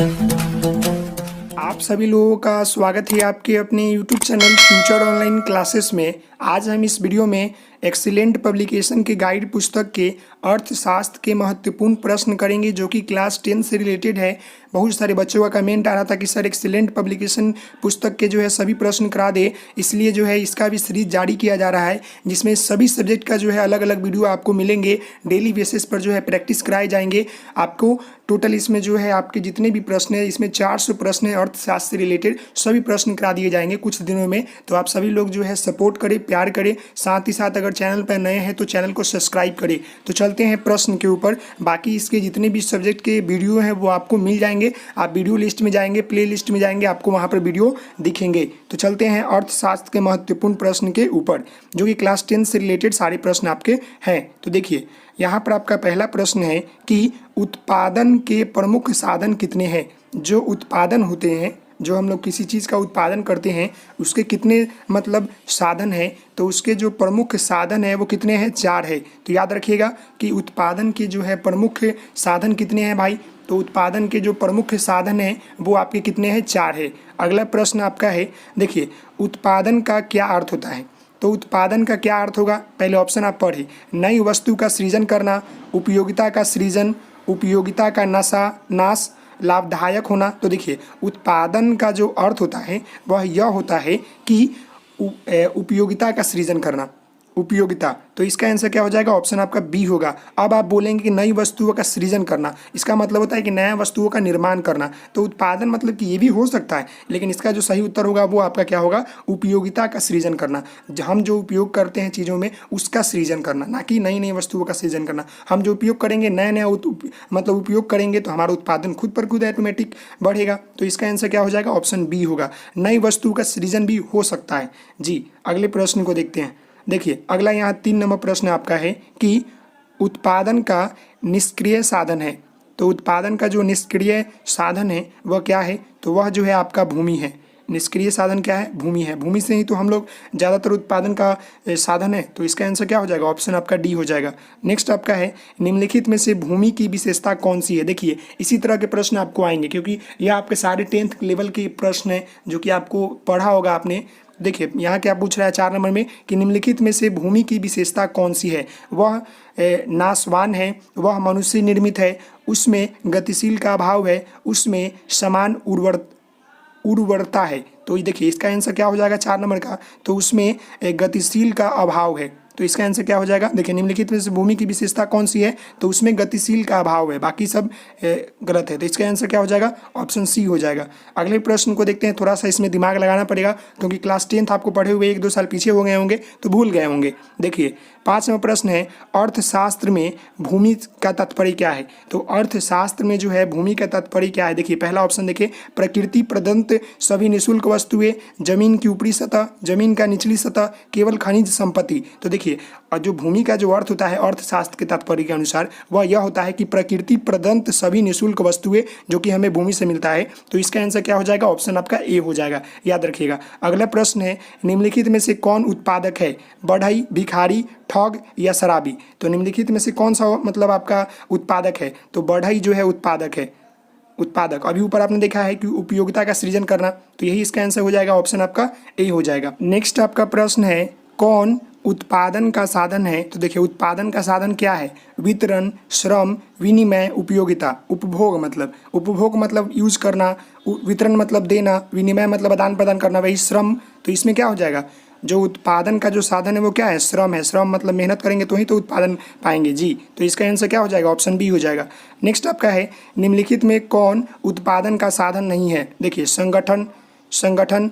आप सभी लोगों का स्वागत है आपके अपने YouTube channel future online classes में। आज हम इस वीडियो में एक्सीलेंट पब्लिकेशन के गाइड पुस्तक के अर्थशास्त्र के महत्वपूर्ण प्रश्न करेंगे जो कि क्लास 10 से रिलेटेड है। बहुत सारे बच्चों का कमेंट आ रहा था कि सर एक्सीलेंट पब्लिकेशन पुस्तक के जो है सभी प्रश्न करा दे, इसलिए जो है इसका भी सीरीज जारी किया जा रहा है जिसमें सभी सब्जेक्ट का जो है अलग अलग वीडियो आपको मिलेंगे। डेली बेसिस पर जो है प्रैक्टिस कराए जाएंगे आपको। टोटल इसमें जो है आपके जितने भी प्रश्न है इसमें 400 प्रश्न है अर्थशास्त्र से रिलेटेड, सभी प्रश्न करा दिए जाएंगे कुछ दिनों में। तो आप सभी लोग जो है सपोर्ट करें, प्यार करें, साथ ही साथ अगर चैनल पर नए हैं तो चैनल को सब्सक्राइब करें। तो चलते हैं प्रश्न के ऊपर। बाकी इसके जितने भी सब्जेक्ट के वीडियो हैं वो आपको मिल जाएंगे। आप वीडियो लिस्ट में जाएंगे, प्ले लिस्ट में जाएंगे, आपको वहाँ पर वीडियो दिखेंगे। तो चलते हैं अर्थशास्त्र के महत्वपूर्ण प्रश्न के ऊपर जो कि क्लास 10 से रिलेटेड सारे प्रश्न आपके हैं। तो देखिए यहाँ पर आपका पहला प्रश्न है कि उत्पादन के प्रमुख साधन कितने हैं। जो उत्पादन होते हैं, जो हम लोग किसी चीज़ का उत्पादन करते हैं उसके कितने मतलब साधन हैं, तो उसके जो प्रमुख साधन है वो कितने हैं, 4 है। तो याद रखिएगा कि उत्पादन के जो है प्रमुख साधन कितने हैं भाई। तो उत्पादन के जो प्रमुख साधन हैं वो आपके कितने हैं, 4 है। अगला प्रश्न आपका है, देखिए उत्पादन का क्या अर्थ होता है। तो उत्पादन का क्या अर्थ होगा, पहले ऑप्शन आप पढ़िए। नई वस्तु का सृजन करना, उपयोगिता का सृजन, उपयोगिता का नाश, लाभदायक होना। तो देखिए उत्पादन का जो अर्थ होता है वह यह होता है कि उपयोगिता का सृजन करना, उपयोगिता। तो इसका आंसर क्या हो जाएगा, ऑप्शन आपका बी होगा। अब आप बोलेंगे कि नई वस्तुओं का सृजन करना, इसका मतलब होता है कि नया वस्तुओं का निर्माण करना। तो उत्पादन मतलब कि ये भी हो सकता है, लेकिन इसका जो सही उत्तर होगा वो आपका क्या होगा, उपयोगिता का सृजन करना। हम जो उपयोग करते हैं चीज़ों में उसका सृजन करना, ना कि नई नई वस्तुओं का सृजन करना। हम जो उपयोग करेंगे नया नया मतलब उपयोग करेंगे तो हमारा उत्पादन खुद पर खुद ऑटोमेटिक बढ़ेगा। तो इसका आंसर क्या हो जाएगा, ऑप्शन बी होगा। नई वस्तु का सृजन भी हो सकता है जी। अगले प्रश्न को देखते हैं। देखिए अगला यहाँ 3 नंबर प्रश्न आपका है कि उत्पादन का निष्क्रिय साधन है। तो उत्पादन का जो निष्क्रिय साधन है वह क्या है, तो वह जो है आपका भूमि है। निष्क्रिय साधन क्या है, भूमि है। भूमि से ही तो हम लोग ज़्यादातर उत्पादन का साधन है। तो इसका आंसर क्या हो जाएगा, ऑप्शन आपका डी हो जाएगा। नेक्स्ट आपका है, निम्नलिखित में से भूमि की विशेषता कौन सी है। देखिए इसी तरह के प्रश्न आपको आएंगे क्योंकि यह आपके सारे 10th लेवल के प्रश्न हैं जो कि आपको पढ़ा होगा आपने। देखिए यहाँ क्या पूछ रहा है 4 नंबर में कि निम्नलिखित में से भूमि की विशेषता कौन सी है। वह नाशवान है, वह मनुष्य निर्मित है, उसमें गतिशील का अभाव है, उसमें समान उर्वरता है। तो ये देखिए इसका आंसर क्या हो जाएगा 4 नंबर का, तो उसमें गतिशील का अभाव है। तो इसका आंसर क्या हो जाएगा, देखिए निम्नलिखित में से भूमि की विशेषता कौन सी है, तो उसमें गतिशील का अभाव है, बाकी सब गलत है। तो इसका आंसर क्या हो जाएगा, ऑप्शन सी हो जाएगा। अगले प्रश्न को देखते हैं। थोड़ा सा इसमें दिमाग लगाना पड़ेगा क्योंकि क्लास 10th आपको पढ़े हुए 1-2 साल पीछे हो गए होंगे तो भूल गए होंगे। देखिए 5 नंबर प्रश्न है, अर्थशास्त्र में भूमि का तात्पर्य क्या है। तो अर्थशास्त्र में जो है भूमि का तात्पर्य क्या है। देखिए पहला ऑप्शन देखिए, प्रकृति प्रदत्त सभी निःशुल्क वस्तुएं, जमीन की ऊपरी सतह, जमीन का निचली सतह, केवल खनिज संपत्ति। तो देखिए और जो भूमि का जो अर्थ होता है अर्थशास्त्र के तात्पर्य के अनुसार वह यह होता है कि प्रकृति प्रदत्त सभी निःशुल्क वस्तुएं जो कि हमें भूमि से मिलता है। तो इसका आंसर क्या हो जाएगा, ऑप्शन आपका ए हो जाएगा, याद रखिएगा। अगला प्रश्न है, निम्नलिखित में से कौन उत्पादक है, बढ़ई, भिखारी, ठग या शराबी। तो निम्नलिखित में से कौन सा मतलब आपका उत्पादक है, तो बढ़ई जो है उत्पादक है। उत्पादक अभी ऊपर आपने देखा है कि उपयोगिता का सृजन करना, तो यही इसका आंसर हो जाएगा, ऑप्शन आपका ए हो जाएगा। नेक्स्ट आपका प्रश्न है, कौन उत्पादन का साधन है। तो देखिए उत्पादन का साधन क्या है, वितरण, श्रम, विनिमय, उपयोगिता। उपभोग मतलब यूज करना, वितरण मतलब देना, विनिमय मतलब आदान प्रदान करना, वही श्रम। तो इसमें क्या हो जाएगा, जो उत्पादन का जो साधन है वो क्या है, श्रम है। श्रम मतलब मेहनत करेंगे तो ही तो उत्पादन पाएंगे जी। तो इसका आंसर क्या हो जाएगा, ऑप्शन बी हो जाएगा। नेक्स्ट आपका है, निम्नलिखित में कौन उत्पादन का साधन नहीं है। देखिए संगठन,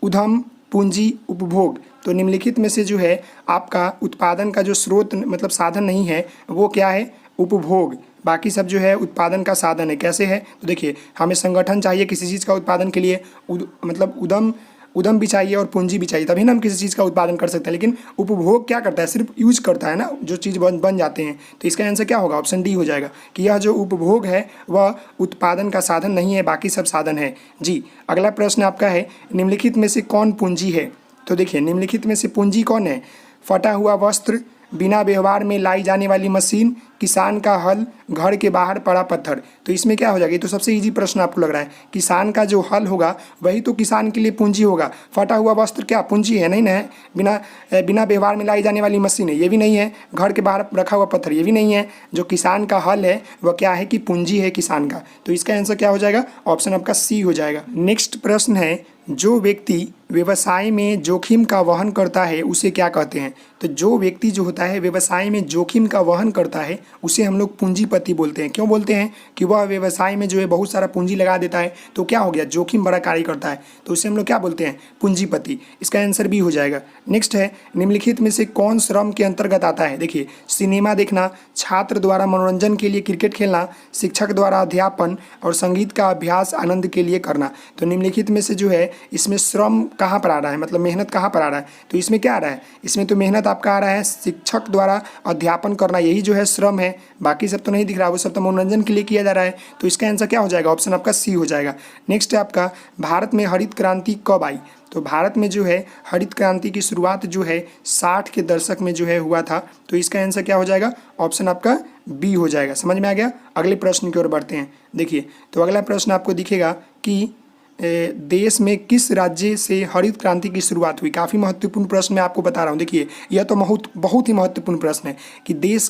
उद्यम, पूंजी, उपभोग। तो निम्नलिखित में से जो है आपका उत्पादन का जो स्रोत मतलब साधन नहीं है वो क्या है, उपभोग। बाकी सब जो है उत्पादन का साधन है। कैसे है, तो देखिए हमें संगठन चाहिए किसी चीज़ का उत्पादन के लिए, मतलब उद्यम भी चाहिए और पूंजी भी चाहिए, तभी ना हम किसी चीज़ का उत्पादन कर सकते हैं। लेकिन उपभोग क्या करता है, सिर्फ यूज करता है ना, जो चीज़ बन जाते हैं। तो इसका आंसर क्या होगा, ऑप्शन डी हो जाएगा कि यह जो उपभोग है वह उत्पादन का साधन नहीं है, बाकी सब साधन है जी। अगला प्रश्न आपका है, निम्नलिखित में से कौन पूंजी है। तो देखिए निम्नलिखित में से पूंजी कौन है, फटा हुआ वस्त्र, बिना व्यवहार में लाई जाने वाली मशीन, किसान का हल, घर के बाहर पड़ा पत्थर। तो इसमें क्या हो जाएगा, ये तो सबसे इजी प्रश्न आपको लग रहा है। किसान का जो हल होगा वही तो किसान के लिए पूंजी होगा। फटा हुआ वस्त्र क्या पूंजी है? नहीं ना है। बिना बिना व्यवहार में लाई जाने वाली मशीन है, ये भी नहीं है। घर के बाहर रखा हुआ पत्थर, ये भी नहीं है। जो किसान का हल है वह क्या है कि पूंजी है किसान का। तो इसका आंसर क्या हो जाएगा, ऑप्शन आपका सी हो जाएगा। नेक्स्ट प्रश्न है, जो व्यक्ति व्यवसाय में जोखिम का वहन करता है उसे क्या कहते हैं? तो जो व्यक्ति जो होता है व्यवसाय में जोखिम का वहन करता है उसे हम लोग पूंजीपति बोलते हैं। क्यों बोलते हैं? कि वह व्यवसाय में जो है बहुत सारा पूंजी लगा देता है, तो क्या हो गया, जोखिम बड़ा कार्य करता है, तो उसे हम लोग क्या बोलते हैं, पूंजीपति। इसका आंसर भी हो जाएगा। नेक्स्ट है, निम्नलिखित में से कौन श्रम के अंतर्गत आता है? देखिए, सिनेमा देखना, छात्र द्वारा मनोरंजन के लिए क्रिकेट खेलना, शिक्षक द्वारा अध्यापन और संगीत का अभ्यास आनंद के लिए करना। तो निम्नलिखित में से जो है इसमें श्रम कहाँ पर आ रहा है, मतलब मेहनत कहाँ पर आ रहा है? तो इसमें क्या आ रहा है, इसमें तो मेहनत आपका आ रहा है शिक्षक द्वारा अध्यापन करना, यही जो है श्रम है। बाकी सब तो नहीं दिख रहा, वो सब तो मनोरंजन के लिए किया जा रहा है। तो इसका आंसर क्या हो जाएगा, ऑप्शन आपका सी हो जाएगा। नेक्स्ट है आपका, भारत में हरित क्रांति कब आई? तो भारत में जो है हरित क्रांति की शुरुआत जो है 60 के दशक में जो है हुआ था। तो इसका आंसर क्या हो जाएगा, ऑप्शन आपका बी हो जाएगा। समझ में आ गया? अगले प्रश्न की ओर बढ़ते हैं। देखिए, तो अगला प्रश्न आपको दिखेगा कि देश में किस राज्य से हरित क्रांति की शुरुआत हुई? काफ़ी महत्वपूर्ण प्रश्न मैं आपको बता रहा हूँ। देखिए, यह तो बहुत ही महत्वपूर्ण प्रश्न है कि देश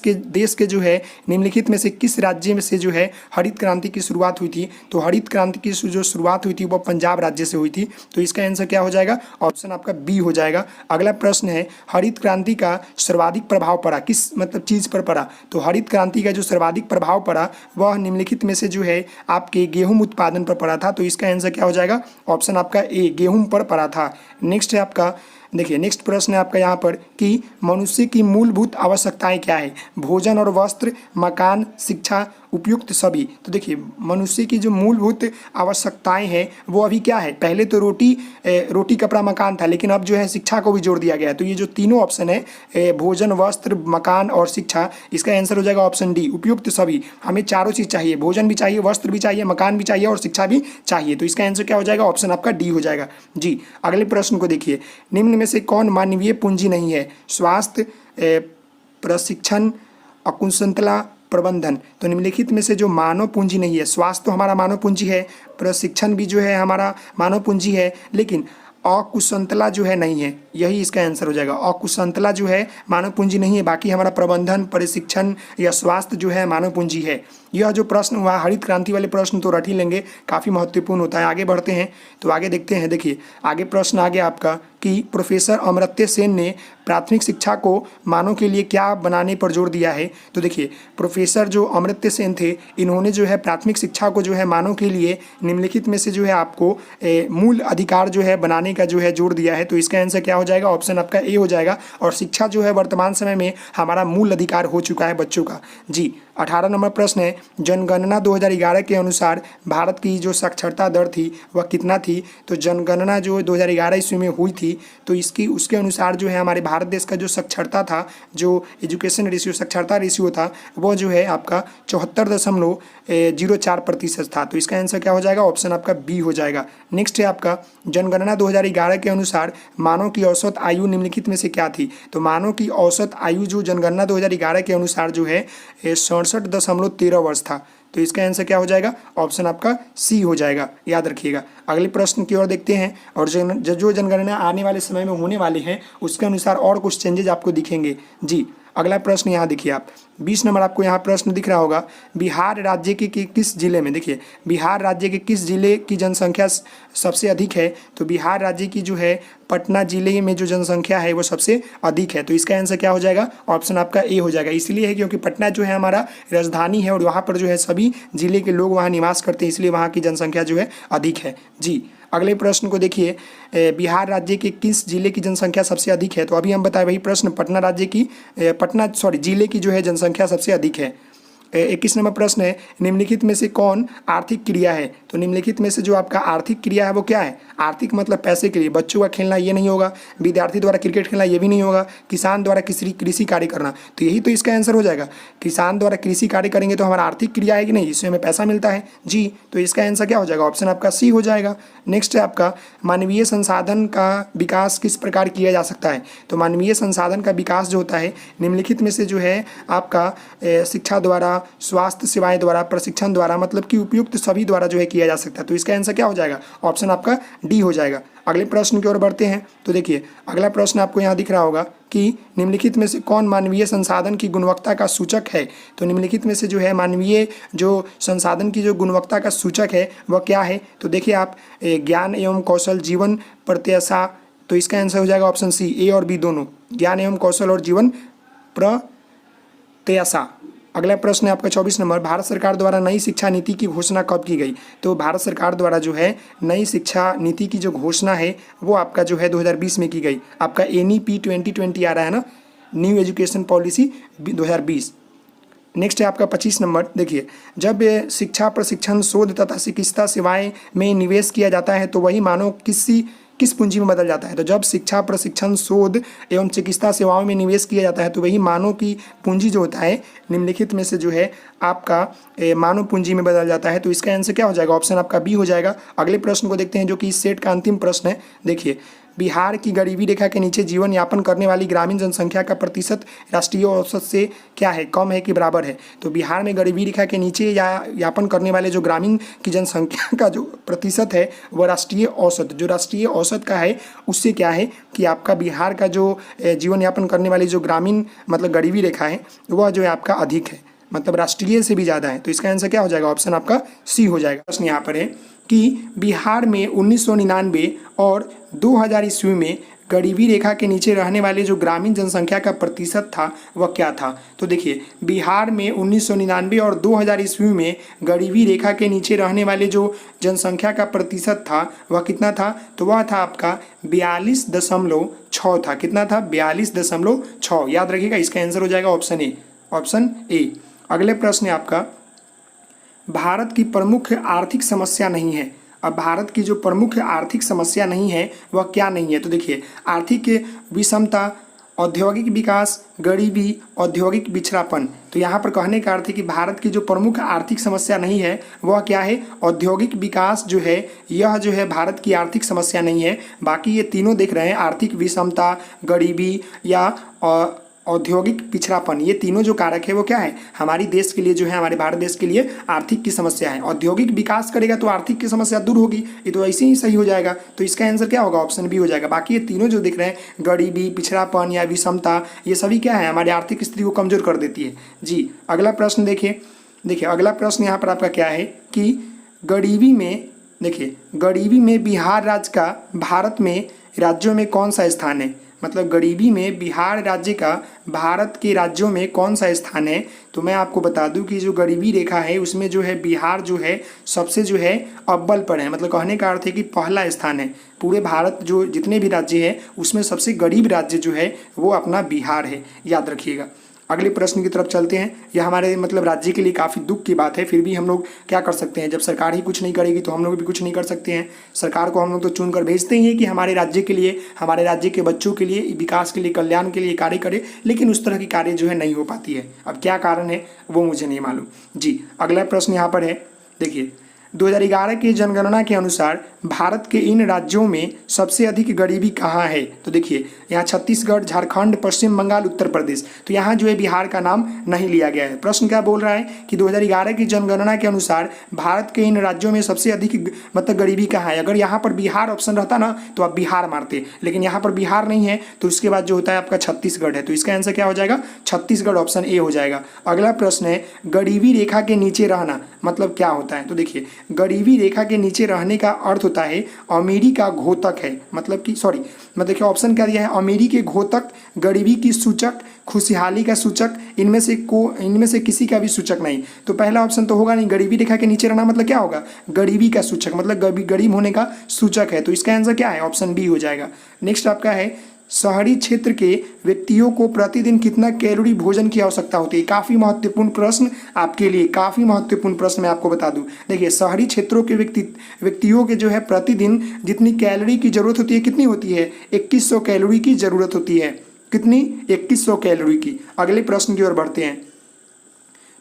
के जो है निम्नलिखित में से किस राज्य में से जो है हरित क्रांति की शुरुआत हुई थी? तो हरित क्रांति की जो शुरुआत हुई थी वो पंजाब राज्य से हुई थी। तो इसका आंसर क्या हो जाएगा, ऑप्शन आपका बी हो जाएगा। अगला प्रश्न है, हरित क्रांति का सर्वाधिक प्रभाव पड़ा किस मतलब चीज़ पर पड़ा? तो हरित क्रांति का जो सर्वाधिक प्रभाव पड़ा वह निम्नलिखित में से जो है आपके गेहूं उत्पादन पर पड़ा था। तो इसका आंसर क्या हो जाएगा, ऑप्शन आपका ए, गेहूं पर पड़ा था। नेक्स्ट है आपका, देखिए नेक्स्ट प्रश्न है आपका यहाँ पर कि मनुष्य की मूलभूत आवश्यकताएं क्या है? भोजन और वस्त्र, मकान, शिक्षा, उपयुक्त सभी। तो देखिए, मनुष्य की जो मूलभूत आवश्यकताएं हैं वो अभी क्या है, पहले तो रोटी कपड़ा मकान था, लेकिन अब जो है शिक्षा को भी जोड़ दिया गया है। तो ये जो तीनों ऑप्शन है, भोजन, वस्त्र, मकान और शिक्षा, इसका आंसर हो जाएगा ऑप्शन डी, उपयुक्त सभी। हमें चारों चीज़ चाहिए, भोजन भी चाहिए, वस्त्र भी चाहिए, मकान भी चाहिए और शिक्षा भी चाहिए। तो इसका आंसर क्या हो जाएगा, ऑप्शन आपका डी हो जाएगा। जी, अगले प्रश्न को देखिए, निम्न में से कौन मानवीय पूंजी नहीं है? स्वास्थ्य, प्रशिक्षण, अकुशलता, प्रबंधन। तो निम्नलिखित में से जो मानव पूंजी नहीं है, स्वास्थ्य तो हमारा मानव पूंजी है, प्रशिक्षण भी जो है हमारा मानव पूंजी है, लेकिन अकुशलता जो है नहीं है, यही इसका आंसर हो जाएगा। अकुशलता जो है मानव पूंजी नहीं है, बाकी हमारा प्रबंधन, प्रशिक्षण या स्वास्थ्य जो है मानव पूंजी है। यह जो प्रश्न हुआ हरित क्रांति वाले प्रश्न तो रट ही लेंगे, काफ़ी महत्वपूर्ण होता है। आगे बढ़ते हैं, तो आगे देखते हैं। देखिए, आगे प्रश्न आ गया आपका कि प्रोफेसर अमर्त्य सेन ने प्राथमिक शिक्षा को मानव के लिए क्या बनाने पर जोर दिया है? तो देखिए, प्रोफेसर जो अमर्त्य सेन थे, इन्होंने जो है प्राथमिक शिक्षा को जो है मानव के लिए निम्नलिखित में से जो है आपको मूल अधिकार जो है बनाने का जो है जोर दिया है। तो इसका आंसर क्या हो जाएगा, ऑप्शन आपका ए हो जाएगा। और शिक्षा जो है वर्तमान समय में हमारा मूल अधिकार हो चुका है बच्चों का। जी, 18 नंबर प्रश्न है, जनगणना 2011 के अनुसार भारत की जो साक्षरता दर थी वह कितना थी? तो जनगणना जो 2011 ईस्वी में हुई थी, तो उसके अनुसार जो है हमारे भारत देश का जो साक्षरता था, जो एजुकेशन रेशियो साक्षरता रेशियो था, वो जो है आपका 74.04% था। तो इसका आंसर क्या हो जाएगा, ऑप्शन आपका बी हो जाएगा। नेक्स्ट है आपका, जनगणना 2011 के अनुसार मानव की औसत आयु निम्नलिखित में से क्या थी? तो मानव की औसत आयु जो जनगणना 2011 के अनुसार जो है 67.13 वर्ष था। तो इसका आंसर क्या हो जाएगा, ऑप्शन आपका सी हो जाएगा, याद रखिएगा। अगले प्रश्न की ओर देखते हैं, और जो जनगणना आने वाले समय में होने वाली है उसके अनुसार और कुछ चेंजेज आपको दिखेंगे। जी, अगला प्रश्न यहाँ देखिए आप, 20 नंबर आपको यहाँ प्रश्न दिख रहा होगा, बिहार राज्य के किस जिले में? देखिए, बिहार राज्य के किस जिले की जनसंख्या सबसे अधिक है? तो बिहार राज्य की जो है पटना जिले में जो जनसंख्या है वो सबसे अधिक है। तो इसका आंसर क्या हो जाएगा, ऑप्शन आपका ए हो जाएगा। इसलिए है क्योंकि पटना जो है हमारा राजधानी है और वहाँ पर जो है सभी जिले के लोग वहाँ निवास करते हैं, इसलिए वहाँ की जनसंख्या जो है अधिक है। जी, अगले प्रश्न को देखिए, बिहार राज्य के किस जिले की जनसंख्या सबसे अधिक है? तो अभी हम बताए वही प्रश्न, जिले की जो है जनसंख्या सबसे अधिक है। 21 नंबर प्रश्न है, निम्नलिखित में से कौन आर्थिक क्रिया है? तो निम्नलिखित में से जो आपका आर्थिक क्रिया है वो क्या है? आर्थिक मतलब पैसे के लिए, बच्चों का खेलना ये नहीं होगा, विद्यार्थी द्वारा क्रिकेट खेलना ये भी नहीं होगा, किसान द्वारा कृषि कार्य करना, तो यही तो इसका आंसर हो जाएगा। किसान द्वारा कृषि कार्य करेंगे तो हमारा आर्थिक क्रिया है कि नहीं, इससे हमें पैसा मिलता है जी, तो इसका आंसर क्या हो जाएगा? ऑप्शन आपका सी हो जाएगा। नेक्स्ट है आपका, मानवीय संसाधन का विकास किस प्रकार किया जा सकता है? तो मानवीय संसाधन का विकास जो होता है निम्नलिखित में से जो है आपका शिक्षा द्वारा, स्वास्थ्य सेवाएं द्वारा, प्रशिक्षण द्वारा, मतलब कि उपयुक्त सभी द्वारा जो है किया जा सकता है, तो इसका आंसर क्या हो जाएगा? ऑप्शन आपका डी हो जाएगा। अगले प्रश्न की ओर बढ़ते हैं। तो देखिए अगला प्रश्न आपको यहाँ दिख रहा होगा कि निम्नलिखित में से कौन मानवीय संसाधन की गुणवत्ता का सूचक है? तो निम्नलिखित में से जो है मानवीय जो संसाधन की जो गुणवत्ता का सूचक है वह क्या है? तो देखिए आप, ज्ञान एवं कौशल, जीवन प्रत्याशा, तो इसका आंसर हो जाएगा ऑप्शन सी, ए और बी दोनों, ज्ञान एवं कौशल और जीवन प्रत्याशा। अगला प्रश्न है आपका 24 नंबर, भारत सरकार द्वारा नई शिक्षा नीति की घोषणा कब की गई? तो भारत सरकार द्वारा जो है नई शिक्षा नीति की जो घोषणा है वो आपका जो है 2020 में की गई। आपका NEP 2020 आ रहा है ना, न्यू एजुकेशन पॉलिसी 2020। नेक्स्ट है आपका 25 नंबर, देखिए जब शिक्षा, प्रशिक्षण, शोध तथा चिकित्सा सेवाएं में निवेश किया जाता है तो वही मानव किस पूंजी में बदल जाता है? तो जब शिक्षा, प्रशिक्षण, शोध एवं चिकित्सा सेवाओं में निवेश किया जाता है तो वही मानव की पूंजी जो होता है निम्नलिखित में से जो है आपका मानव पूंजी में बदल जाता है, तो इसका आंसर क्या हो जाएगा? ऑप्शन आपका बी हो जाएगा। अगले प्रश्न को देखते हैं जो कि इस सेट का अंतिम प्रश्न है। देखिए, बिहार की गरीबी रेखा के नीचे जीवन यापन करने वाली ग्रामीण जनसंख्या का प्रतिशत राष्ट्रीय औसत से क्या है, कम है कि बराबर है? तो बिहार में गरीबी रेखा के नीचे यापन करने वाले जो ग्रामीण की जनसंख्या का जो प्रतिशत है वह राष्ट्रीय औसत का है, उससे क्या है कि आपका बिहार का जो जीवन यापन करने वाली जो ग्रामीण मतलब गरीबी रेखा है वह जो है आपका अधिक है, मतलब राष्ट्रीय से भी ज़्यादा है, तो इसका आंसर क्या हो जाएगा? ऑप्शन आपका सी हो जाएगा। प्रश्न यहाँ पर है कि बिहार में 1999 और 2000 ईस्वी में गरीबी रेखा के नीचे रहने वाले जो ग्रामीण जनसंख्या का प्रतिशत था वह क्या था? तो देखिए बिहार में 1999 और 2000 ईस्वी में गरीबी रेखा के नीचे रहने वाले जो जनसंख्या का प्रतिशत था वह कितना था? तो वह था आपका 42.6 था। कितना था? 42.6। याद रखिएगा, इसका आंसर हो जाएगा ऑप्शन ए। अगले प्रश्न है आपका, भारत की प्रमुख आर्थिक समस्या नहीं है। अब भारत की जो प्रमुख आर्थिक समस्या नहीं है वह क्या नहीं है? तो देखिए आर्थिक विषमता, औद्योगिक विकास, गरीबी, औद्योगिक पिछड़ापन। तो यहाँ पर कहने का अर्थ है कि भारत की जो प्रमुख आर्थिक समस्या नहीं है वह क्या है? औद्योगिक विकास जो है यह जो है भारत की आर्थिक समस्या नहीं है। बाकी ये तीनों देख रहे हैं, आर्थिक विषमता, गरीबी या औद्योगिक पिछड़ापन, ये तीनों जो कारक है वो क्या है? हमारी देश के लिए जो है, हमारे भारत देश के लिए आर्थिक की समस्या है। औद्योगिक विकास करेगा तो आर्थिक की समस्या दूर होगी, ये तो ऐसे ही सही हो जाएगा, तो इसका आंसर क्या होगा? ऑप्शन बी हो जाएगा। बाकी ये तीनों जो दिख रहे हैं, गरीबी, पिछड़ापन या विषमता, ये सभी क्या है? हमारी आर्थिक स्थिति को कमजोर कर देती है जी। अगला प्रश्न देखिए अगला प्रश्न यहाँ पर आपका क्या है कि गरीबी में, देखिए गरीबी में बिहार राज्य का भारत में राज्यों में कौन सा स्थान है? मतलब गरीबी में बिहार राज्य का भारत के राज्यों में कौन सा स्थान है? तो मैं आपको बता दूं कि जो गरीबी रेखा है उसमें जो है बिहार जो है सबसे जो है अव्वल पर है, मतलब कहने का अर्थ है कि पहला स्थान है। पूरे भारत जो जितने भी राज्य हैं उसमें सबसे गरीब राज्य जो है वो अपना बिहार है, याद रखिएगा। अगले प्रश्न की तरफ चलते हैं। यह हमारे मतलब राज्य के लिए काफ़ी दुख की बात है, फिर भी हम लोग क्या कर सकते हैं? जब सरकार ही कुछ नहीं करेगी तो हम लोग भी कुछ नहीं कर सकते हैं। सरकार को हम लोग तो चुन कर भेजते ही हैं कि हमारे राज्य के लिए, हमारे राज्य के बच्चों के लिए, विकास के लिए, कल्याण के लिए कार्य करे, लेकिन उस तरह की कार्य जो है नहीं हो पाती है। अब क्या कारण है वो मुझे नहीं मालूम जी। अगला प्रश्न यहाँ पर है, देखिए 2011 की जनगणना के अनुसार भारत के इन राज्यों में सबसे अधिक गरीबी कहाँ है? तो देखिए यहाँ छत्तीसगढ़, झारखंड, पश्चिम बंगाल, उत्तर प्रदेश, तो यहाँ जो है बिहार का नाम नहीं लिया गया है। प्रश्न क्या बोल रहा है कि 2011 की जनगणना के अनुसार भारत के इन राज्यों में सबसे अधिक मतलब गरीबी कहाँ है। अगर यहाँ पर बिहार ऑप्शन रहता ना तो आप बिहार मारते, लेकिन यहाँ पर बिहार नहीं है, तो उसके बाद जो होता है आपका छत्तीसगढ़ है, तो इसका आंसर क्या हो जाएगा? छत्तीसगढ़, ऑप्शन ए हो जाएगा। अगला प्रश्न है, गरीबी रेखा के नीचे रहना मतलब क्या होता है? तो देखिए गरीबी रेखा के नीचे रहने का अर्थ होता है अमीरी का घोतक है, मतलब कि देखिए ऑप्शन क्या दिया है? अमीरी के घोतक, गरीबी की सूचक, खुशहाली का सूचक, इनमें से किसी का भी सूचक नहीं। तो पहला ऑप्शन तो होगा नहीं। गरीबी रेखा के नीचे रहना मतलब क्या होगा? गरीबी का सूचक, मतलब गरीब होने का सूचक है, तो इसका आंसर क्या है? ऑप्शन बी हो जाएगा। नेक्स्ट आपका है शहरी क्षेत्र के व्यक्तियों को प्रतिदिन कितना कैलोरी भोजन की आवश्यकता होती है? काफ़ी महत्वपूर्ण प्रश्न आपके लिए, काफ़ी महत्वपूर्ण प्रश्न मैं आपको बता दूं। देखिए, शहरी क्षेत्रों के व्यक्तियों के जो है प्रतिदिन जितनी कैलोरी की जरूरत होती है, कितनी होती है? 2100 कैलोरी की जरूरत होती है। कितनी? 2100 कैलोरी की। अगले प्रश्न की ओर बढ़ते हैं।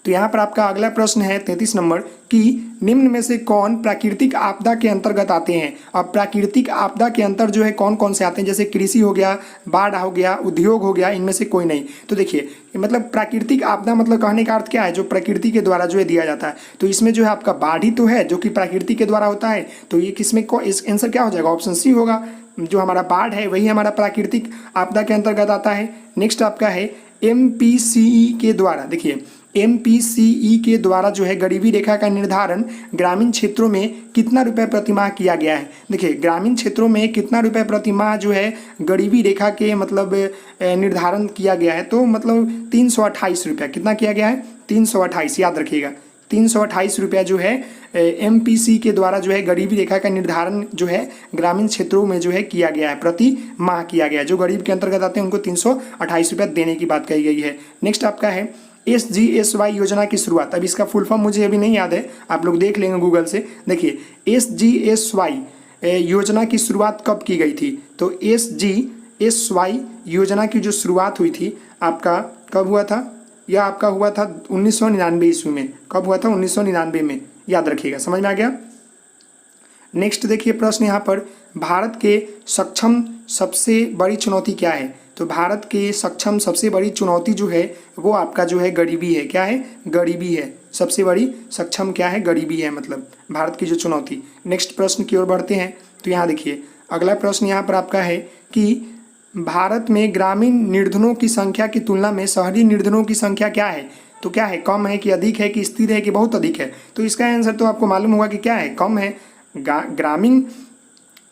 तो यहाँ पर आपका अगला प्रश्न है 33 नंबर कि निम्न में से कौन प्राकृतिक आपदा के अंतर्गत आते हैं? अब प्राकृतिक आपदा के अंतर जो है कौन कौन से आते हैं? जैसे कृषि हो गया, बाढ़ हो गया, उद्योग हो गया, इनमें से कोई नहीं। तो देखिए, मतलब प्राकृतिक आपदा मतलब कहने का अर्थ क्या है? जो प्रकृति के द्वारा जो है दिया जाता है। तो इसमें जो है आपका बाढ़ ही तो है जो कि प्रकृति के द्वारा होता है। तो ये किसमें इस आंसर क्या हो जाएगा? ऑप्शन सी होगा। जो हमारा बाढ़ है वही हमारा प्राकृतिक आपदा के अंतर्गत आता है। नेक्स्ट आपका है MPCE के द्वारा। देखिए, MPCE के द्वारा जो है गरीबी रेखा का निर्धारण ग्रामीण क्षेत्रों में कितना रुपए प्रतिमाह किया गया है? देखिए, ग्रामीण क्षेत्रों में कितना रुपए प्रतिमाह जो है गरीबी रेखा के मतलब निर्धारण किया गया है? तो मतलब 328 रुपया। कितना किया गया है? 328, याद रखिएगा। 328 रुपया जो है MPC के द्वारा जो है गरीबी रेखा का निर्धारण जो है ग्रामीण क्षेत्रों में जो है किया गया है, प्रति माह किया गया है। जो गरीब के अंतर्गत आते हैं उनको 328 रुपया देने की बात कही गई है। नेक्स्ट आपका है SGSY योजना की शुरुआत। अब इसका फुल फॉर्म मुझे अभी नहीं याद है, आप लोग देख लेंगे गूगल से। देखिए, SGSY योजना की शुरुआत कब की गई थी? तो SGSY योजना की जो शुरुआत हुई थी आपका कब हुआ था? यह आपका हुआ था 1999 ईस्वी में। कब हुआ था? 1999 में, याद रखिएगा। समझ में आ गया? नेक्स्ट देखिए प्रश्न यहाँ पर, भारत के सक्षम सबसे बड़ी चुनौती क्या है? तो भारत के सक्षम सबसे बड़ी चुनौती जो है वो आपका जो है गरीबी है। क्या है? गरीबी है। सबसे बड़ी सक्षम क्या है? गरीबी है, मतलब भारत की जो चुनौती। नेक्स्ट प्रश्न की ओर बढ़ते हैं। तो यहाँ देखिए, अगला प्रश्न यहाँ पर आपका है कि भारत में ग्रामीण निर्धनों की संख्या की तुलना में शहरी निर्धनों की संख्या क्या है? तो क्या है? कम है कि अधिक है कि स्थिर है कि बहुत अधिक है? तो इसका आंसर तो आपको मालूम होगा कि क्या है? कम है। ग्रामीण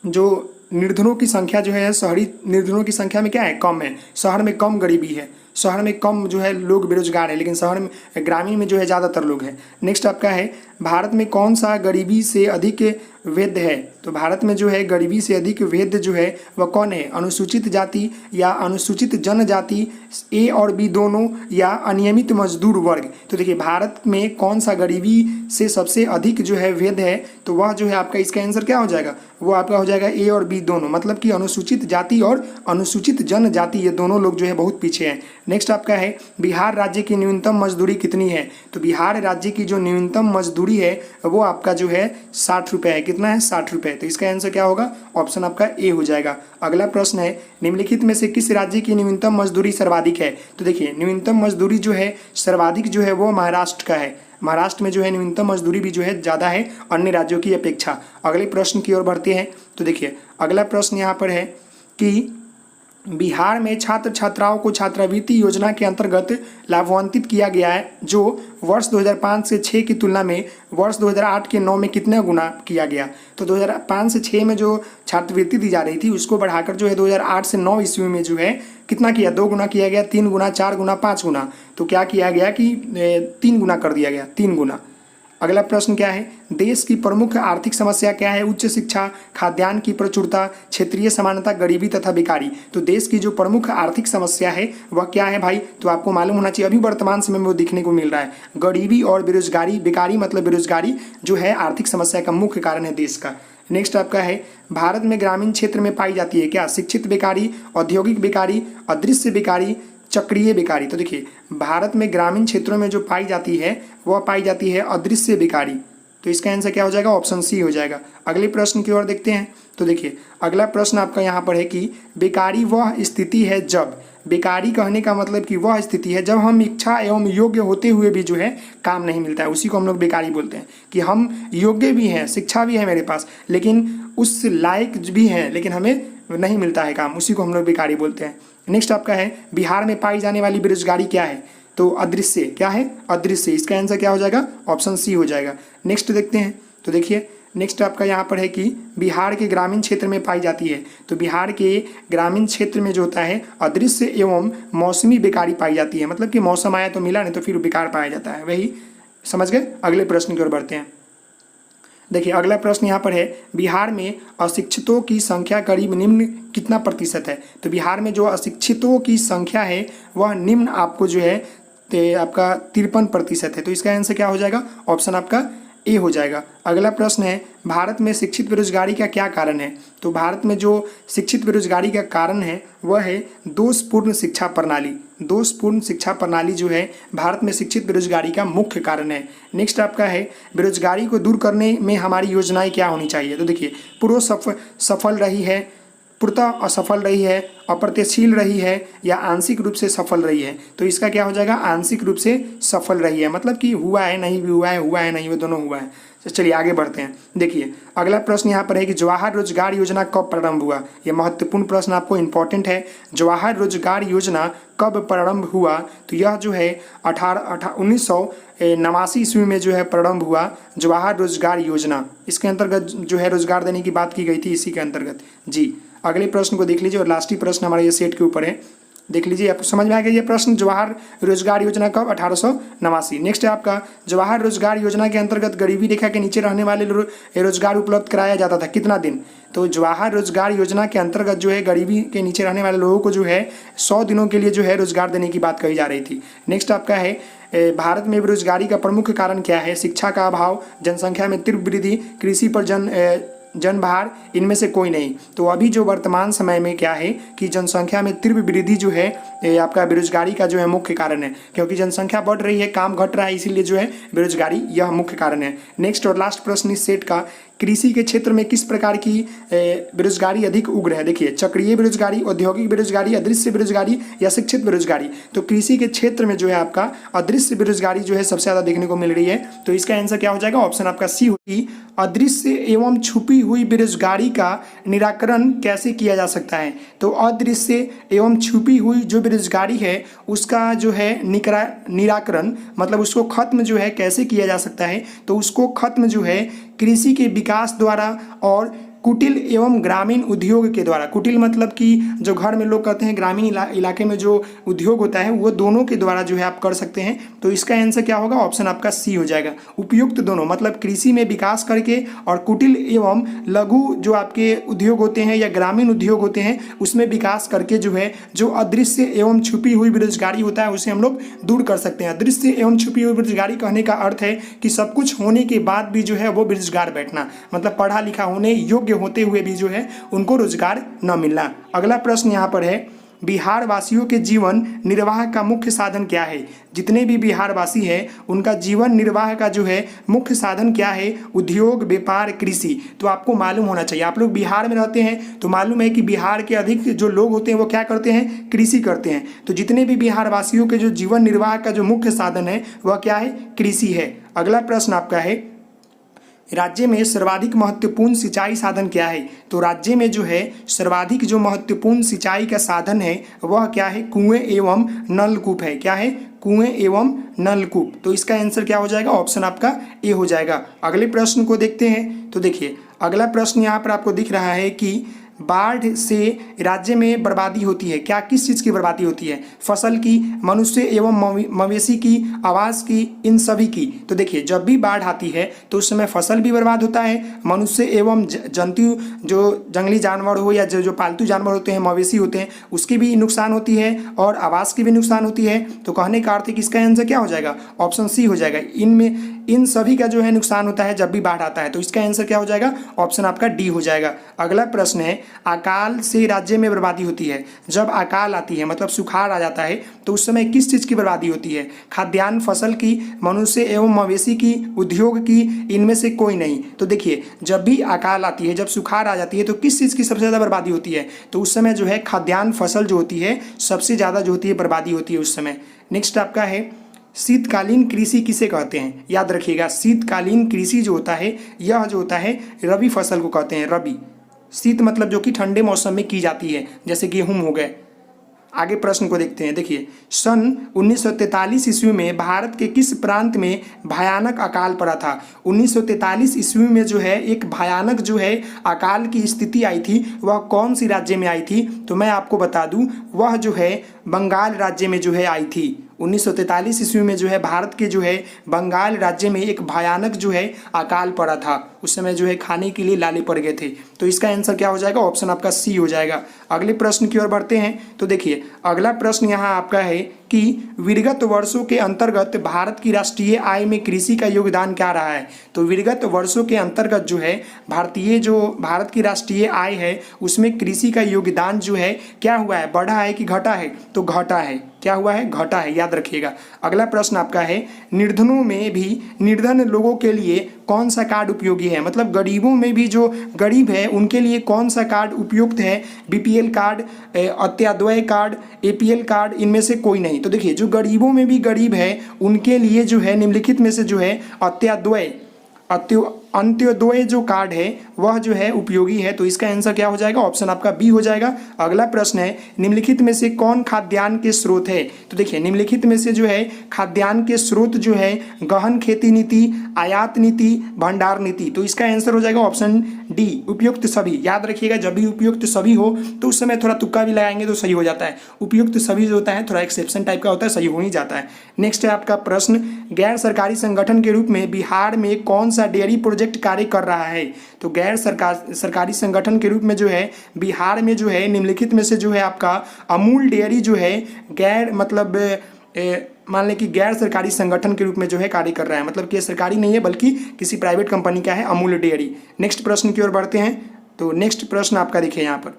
जो निर्धनों की संख्या जो है शहरी निर्धनों की संख्या में क्या है? कम है। शहर में कम गरीबी है, शहर में कम जो है लोग बेरोजगार है, लेकिन शहर में ग्रामीण में जो है ज़्यादातर लोग हैं। नेक्स्ट आपका है, भारत में कौन सा गरीबी से अधिक वेद है? तो भारत में जो है गरीबी से अधिक वेद जो है वह कौन है? अनुसूचित जाति या अनुसूचित जनजाति, A और B दोनों, या अनियमित मजदूर वर्ग। तो देखिए, भारत में कौन सा गरीबी से सबसे अधिक जो है वेद है? तो वह जो है आपका, इसका आंसर क्या हो जाएगा? वो आपका हो जाएगा A और B दोनों, मतलब कि अनुसूचित जाति और अनुसूचित जनजाति, ये दोनों लोग जो है बहुत पीछे हैं। नेक्स्ट आपका है, बिहार राज्य की न्यूनतम मजदूरी कितनी है? तो बिहार राज्य की जो न्यूनतम मजदूरी है वो आपका जो है 60 रुपये है। कितना है? 60 रुपये। तो इसका आंसर क्या होगा? ऑप्शन आपका A हो जाएगा। अगला प्रश्न है, निम्नलिखित में से किस राज्य की न्यूनतम मजदूरी सर्वाधिक है? तो देखिए, न्यूनतम मजदूरी जो है सर्वाधिक जो है वो महाराष्ट्र का है। महाराष्ट्र में जो है न्यूनतम मजदूरी भी जो है ज़्यादा है अन्य राज्यों की अपेक्षा। अगले प्रश्न की ओर बढ़ते हैं। तो देखिए, अगला प्रश्न यहाँ पर है कि बिहार में छात्र छात्राओं को छात्रवृत्ति योजना के अंतर्गत लाभान्वित किया गया है, जो वर्ष 2005 से 6 की तुलना में वर्ष 2008 के 9 में कितने गुना किया गया? तो 2005 से 6 में जो छात्रवृत्ति दी जा रही थी उसको बढ़ाकर जो है 2008 से 9 ईस्वी में जो है कितना किया? 2 गुना किया गया, 3 गुना, 4 गुना, 5 गुना। तो क्या किया गया कि 3 गुना कर दिया गया, 3 गुना। अगला प्रश्न क्या है, देश की प्रमुख आर्थिक समस्या क्या है? उच्च शिक्षा, खाद्यान्न की प्रचुरता, क्षेत्रीय समानता, गरीबी तथा बेकारी। तो देश की जो प्रमुख आर्थिक समस्या है वह क्या है भाई? तो आपको मालूम होना चाहिए, अभी वर्तमान समय में वो दिखने को मिल रहा है, गरीबी और बेरोजगारी। बेकारी मतलब बेरोजगारी जो है आर्थिक समस्या का मुख्य कारण है देश का। नेक्स्ट आपका है, भारत में ग्रामीण क्षेत्र में पाई जाती है क्या? शिक्षित बेकारी, औद्योगिक बेकारी, अदृश्य बेकारी, चक्रीय बेकारी। तो देखिए, भारत में ग्रामीण क्षेत्रों में जो पाई जाती है वह पाई जाती है अदृश्य बेकारी। तो इसका आंसर क्या हो जाएगा? ऑप्शन सी हो जाएगा। अगले प्रश्न की ओर देखते हैं। तो देखिए, अगला प्रश्न आपका यहाँ पर है कि बेकारी वह स्थिति है जब, बेकारी कहने का मतलब कि वह स्थिति है जब हम इच्छा एवं योग्य होते हुए भी जो है काम नहीं मिलता है, उसी को हम लोग बेकारी बोलते हैं। कि हम योग्य भी हैं, शिक्षा भी है मेरे पास, लेकिन उस लायक भी हैं, लेकिन हमें नहीं मिलता है काम, उसी को हम लोग बेकारी बोलते हैं। नेक्स्ट आपका है, बिहार में पाई जाने वाली बेरोजगारी क्या है? तो अदृश्य। क्या है? अदृश्य। इसका आंसर क्या हो जाएगा? ऑप्शन सी हो जाएगा। नेक्स्ट देखते हैं। तो देखिए, नेक्स्ट आपका यहाँ पर है कि बिहार के ग्रामीण क्षेत्र में पाई जाती है। तो बिहार के ग्रामीण क्षेत्र में जो होता है अदृश्य एवं मौसमी बेकारी पाई जाती है, मतलब कि मौसम आया तो मिला, नहीं तो फिर बेकार पाया जाता है। वही समझ गए? अगले प्रश्न की ओर बढ़ते हैं। देखिए अगला प्रश्न यहाँ पर है, बिहार में अशिक्षितों की संख्या करीब निम्न कितना प्रतिशत है। तो बिहार में जो अशिक्षितों की संख्या है वह निम्न आपको जो है आपका 53% है। तो इसका आंसर क्या हो जाएगा, ऑप्शन आपका ए हो जाएगा। अगला प्रश्न है, भारत में शिक्षित बेरोजगारी का क्या कारण है। तो भारत में जो शिक्षित बेरोजगारी का कारण है वह है दोषपूर्ण शिक्षा प्रणाली। दोषपूर्ण शिक्षा प्रणाली जो है भारत में शिक्षित बेरोजगारी का मुख्य कारण है। नेक्स्ट आपका है, बेरोजगारी को दूर करने में हमारी योजनाएं क्या होनी चाहिए। तो देखिए पूर्व सफल रही है, पूर्णतः असफल रही है, अप्रत्यक्षशील रही है या आंशिक रूप से सफल रही है। तो इसका क्या हो जाएगा, आंशिक रूप से सफल रही है, मतलब कि हुआ है नहीं भी हुआ है नहीं वो दोनों हुआ है। तो चलिए आगे बढ़ते हैं। देखिए अगला प्रश्न यहाँ पर है कि जवाहर रोजगार योजना कब प्रारंभ हुआ। यह महत्वपूर्ण प्रश्न आपको इंपॉर्टेंट है। जवाहर रोजगार योजना कब प्रारंभ हुआ। तो यह जो है 1989 ईस्वी में जो है प्रारंभ हुआ जवाहर रोजगार योजना। इसके अंतर्गत जो है रोजगार देने की बात की गई थी, इसी के अंतर्गत जी। अगले प्रश्न को देख लीजिए और लास्ट ही प्रश्न हमारे ये सेट के ऊपर है, देख लीजिए आपको समझ में आ गया ये प्रश्न। जवाहर रोजगार योजना कब, 1889। नेक्स्ट है आपका, जवाहर रोजगार योजना के अंतर्गत गरीबी रेखा के नीचे रहने वाले रोजगार उपलब्ध कराया जाता था, कितना दिन। तो जवाहर रोजगार योजना के अंतर्गत जो है गरीबी के नीचे रहने वाले लोगों को जो है 100 दिनों के लिए जो है रोजगार देने की बात कही जा रही थी। नेक्स्ट आपका है, भारत में बेरोजगारी का प्रमुख कारण क्या है। शिक्षा का अभाव, जनसंख्या में तीव्र वृद्धि, कृषि पर जनभार, इनमें से कोई नहीं। तो अभी जो वर्तमान समय में क्या है कि जनसंख्या में तीव्र वृद्धि जो है आपका बेरोजगारी का जो है मुख्य कारण है, क्योंकि जनसंख्या बढ़ रही है, काम घट रहा है, इसीलिए जो है बेरोजगारी यह मुख्य कारण है। नेक्स्ट और लास्ट प्रश्न इस सेट का, कृषि के क्षेत्र में किस प्रकार की बेरोजगारी अधिक उग्र है। देखिए चक्रीय बेरोजगारी, औद्योगिक बेरोजगारी, अदृश्य बेरोजगारी या शिक्षित बेरोजगारी। तो कृषि के क्षेत्र में जो है आपका अदृश्य बेरोजगारी जो है सबसे ज़्यादा देखने को मिल रही है। तो इसका आंसर क्या हो जाएगा, ऑप्शन आपका सी होगी। अदृश्य एवं छुपी हुई बेरोजगारी का निराकरण कैसे किया जा सकता है। तो अदृश्य एवं छुपी हुई जो बेरोजगारी है उसका जो है निराकरण, मतलब उसको खत्म जो है कैसे किया जा सकता है। तो उसको खत्म जो है कृषि के विकास द्वारा और कुटिल एवं ग्रामीण उद्योग के द्वारा। कुटिल मतलब कि जो घर में लोग करते हैं, ग्रामीण इलाके में जो उद्योग होता है वो दोनों के द्वारा जो है आप कर सकते हैं। तो इसका आंसर क्या होगा, ऑप्शन आपका सी हो जाएगा। उपयुक्त दोनों, मतलब कृषि में विकास करके और कुटिल एवं लघु जो आपके उद्योग होते हैं या ग्रामीण उद्योग होते हैं उसमें विकास करके जो है जो अदृश्य एवं छुपी हुई बेरोजगारी होता है उसे हम लोग दूर कर सकते हैं। अदृश्य एवं छुपी हुई बेरोजगारी कहने का अर्थ है कि सब कुछ होने के बाद भी जो है वो बेरोजगार बैठना, मतलब पढ़ा लिखा होने योग्य होते हुए भी जो है उनको रोजगार न मिलना। अगला प्रश्न यहाँ पर है, बिहार वासियों के जीवन निर्वाह का मुख्य साधन क्या है। जितने भी बिहार वासी हैं उनका जीवन निर्वाह का जो है मुख्य साधन क्या है, उद्योग, व्यापार, कृषि। तो आपको मालूम होना चाहिए, आप लोग बिहार में रहते हैं तो मालूम है कि बिहार के अधिक जो लोग होते हैं वो क्या करते हैं, कृषि करते हैं। तो जितने भी बिहार वासियों के जो जीवन निर्वाह का जो मुख्य साधन है वह क्या है, कृषि है। अगला प्रश्न आपका है, राज्य में सर्वाधिक महत्वपूर्ण सिंचाई साधन क्या है। तो राज्य में जो है सर्वाधिक जो महत्वपूर्ण सिंचाई का साधन है वह क्या है, कुएं एवं नलकूप है। क्या है, कुएं एवं नलकूप। तो इसका आंसर क्या हो जाएगा, ऑप्शन आपका ए हो जाएगा। अगले प्रश्न को देखते हैं। तो देखिए अगला प्रश्न यहाँ पर आपको दिख रहा है कि बाढ़ से राज्य में बर्बादी होती है। क्या, किस चीज़ की बर्बादी होती है, फसल की, मनुष्य एवं मवेशी की, आवास की, इन सभी की। तो देखिए जब भी बाढ़ आती है तो उस समय फसल भी बर्बाद होता है, मनुष्य एवं जंतु जो जंगली जानवर हो या जो पालतू जानवर होते हैं, मवेशी होते हैं, उसकी भी नुकसान होती है और आवास की भी नुकसान होती है। तो कहने का अर्थ है कि इसका आंसर क्या हो जाएगा, ऑप्शन सी हो जाएगा। इनमें इन सभी का जो है नुकसान होता है जब भी बाढ़ आता है। तो इसका आंसर क्या हो जाएगा, ऑप्शन आपका डी हो जाएगा। अगला प्रश्न है, अकाल से राज्य में बर्बादी होती है। जब अकाल आती है मतलब सुखाड़ आ जाता है तो उस समय किस चीज़ की बर्बादी होती है, खाद्यान्न, फसल की, मनुष्य एवं मवेशी की, उद्योग की, इनमें से कोई नहीं। तो देखिए जब भी अकाल आती है, जब सुखाड़ आ जाती है तो किस चीज़ की सबसे ज़्यादा बर्बादी होती है। तो उस समय जो है खाद्यान्न फसल जो होती है सबसे ज़्यादा जो होती है बर्बादी होती है उस समय। नेक्स्ट आपका है, शीतकालीन कृषि किसे कहते हैं। याद रखिएगा शीतकालीन कृषि जो होता है यह जो होता है रबी फसल को कहते हैं। रबी, शीत मतलब जो कि ठंडे मौसम में की जाती है, जैसे गेहूं हो गए। आगे प्रश्न को देखते हैं। देखिए सन 1943 ईस्वी में भारत के किस प्रांत में भयानक अकाल पड़ा था। 1943 ईस्वी में जो है एक भयानक जो है अकाल की स्थिति आई थी, वह कौन सी राज्य में आई थी। तो मैं आपको बता दूं वह जो है बंगाल राज्य में जो है आई थी। 1943 ईस्वी में जो है भारत के जो है बंगाल राज्य में एक भयानक जो है अकाल पड़ा था। उस समय जो है खाने के लिए लाले पड़ गए थे। तो इसका आंसर क्या हो जाएगा? ऑप्शन आपका सी हो जाएगा। अगले प्रश्न की ओर बढ़ते हैं। तो देखिए अगला प्रश्न यहाँ आपका है कि विगत वर्षों के अंतर्गत भारत की राष्ट्रीय आय में कृषि का योगदान क्या रहा है? तो विगत वर्षों के अंतर्गत जो है भारत की राष्ट्रीय आय है उसमें कृषि का योगदान जो है क्या हुआ है? बढ़ा है कि घटा है? तो घटा है। क्या हुआ है? घटा है, याद रखिएगा। अगला प्रश्न आपका है निर्धनों में भी निर्धन लोगों के लिए कौन सा कार्ड उपयोगी है? मतलब गरीबों में भी जो गरीब है उनके लिए कौन सा कार्ड उपयुक्त है? BPL card, Antyodaya card, APL card, इनमें से कोई नहीं। तो देखिए जो गरीबों में भी गरीब है उनके लिए जो है निम्नलिखित में से जो है अंत्योदय जो कार्ड है वह जो है उपयोगी है। तो इसका आंसर क्या हो जाएगा? ऑप्शन आपका बी हो जाएगा। अगला प्रश्न है निम्नलिखित में से कौन खाद्यान्न के स्रोत है? तो देखिए निम्नलिखित में से जो है खाद्यान्न के स्रोत जो है गहन खेती नीति, आयात नीति, भंडार नीति। तो इसका आंसर हो जाएगा ऑप्शन डी, उपयुक्त सभी। याद रखिएगा जब भी उपयुक्त सभी हो तो उस समय थोड़ा तुक्का भी लगाएंगे तो सही हो जाता है। उपयुक्त सभी जो होता है थोड़ा एक्सेप्शन टाइप का होता है, सही हो ही जाता है। नेक्स्ट है आपका प्रश्न गैर सरकारी संगठन के रूप में बिहार में कौन सा डेयरी प्रोजेक्ट कार्य कर रहा है? तो गैर सरकारी संगठन के रूप में जो है बिहार में जो है निम्नलिखित में से जो है आपका अमूल डेयरी जो है गैर मतलब मान लें कि गैर सरकारी संगठन के रूप में जो है कार्य कर रहा है। मतलब कि सरकारी नहीं है बल्कि किसी प्राइवेट कंपनी का है अमूल डेयरी। नेक्स्ट प्रश्न की ओर बढ़ते हैं। तो नेक्स्ट प्रश्न आपका देखिए यहाँ पर,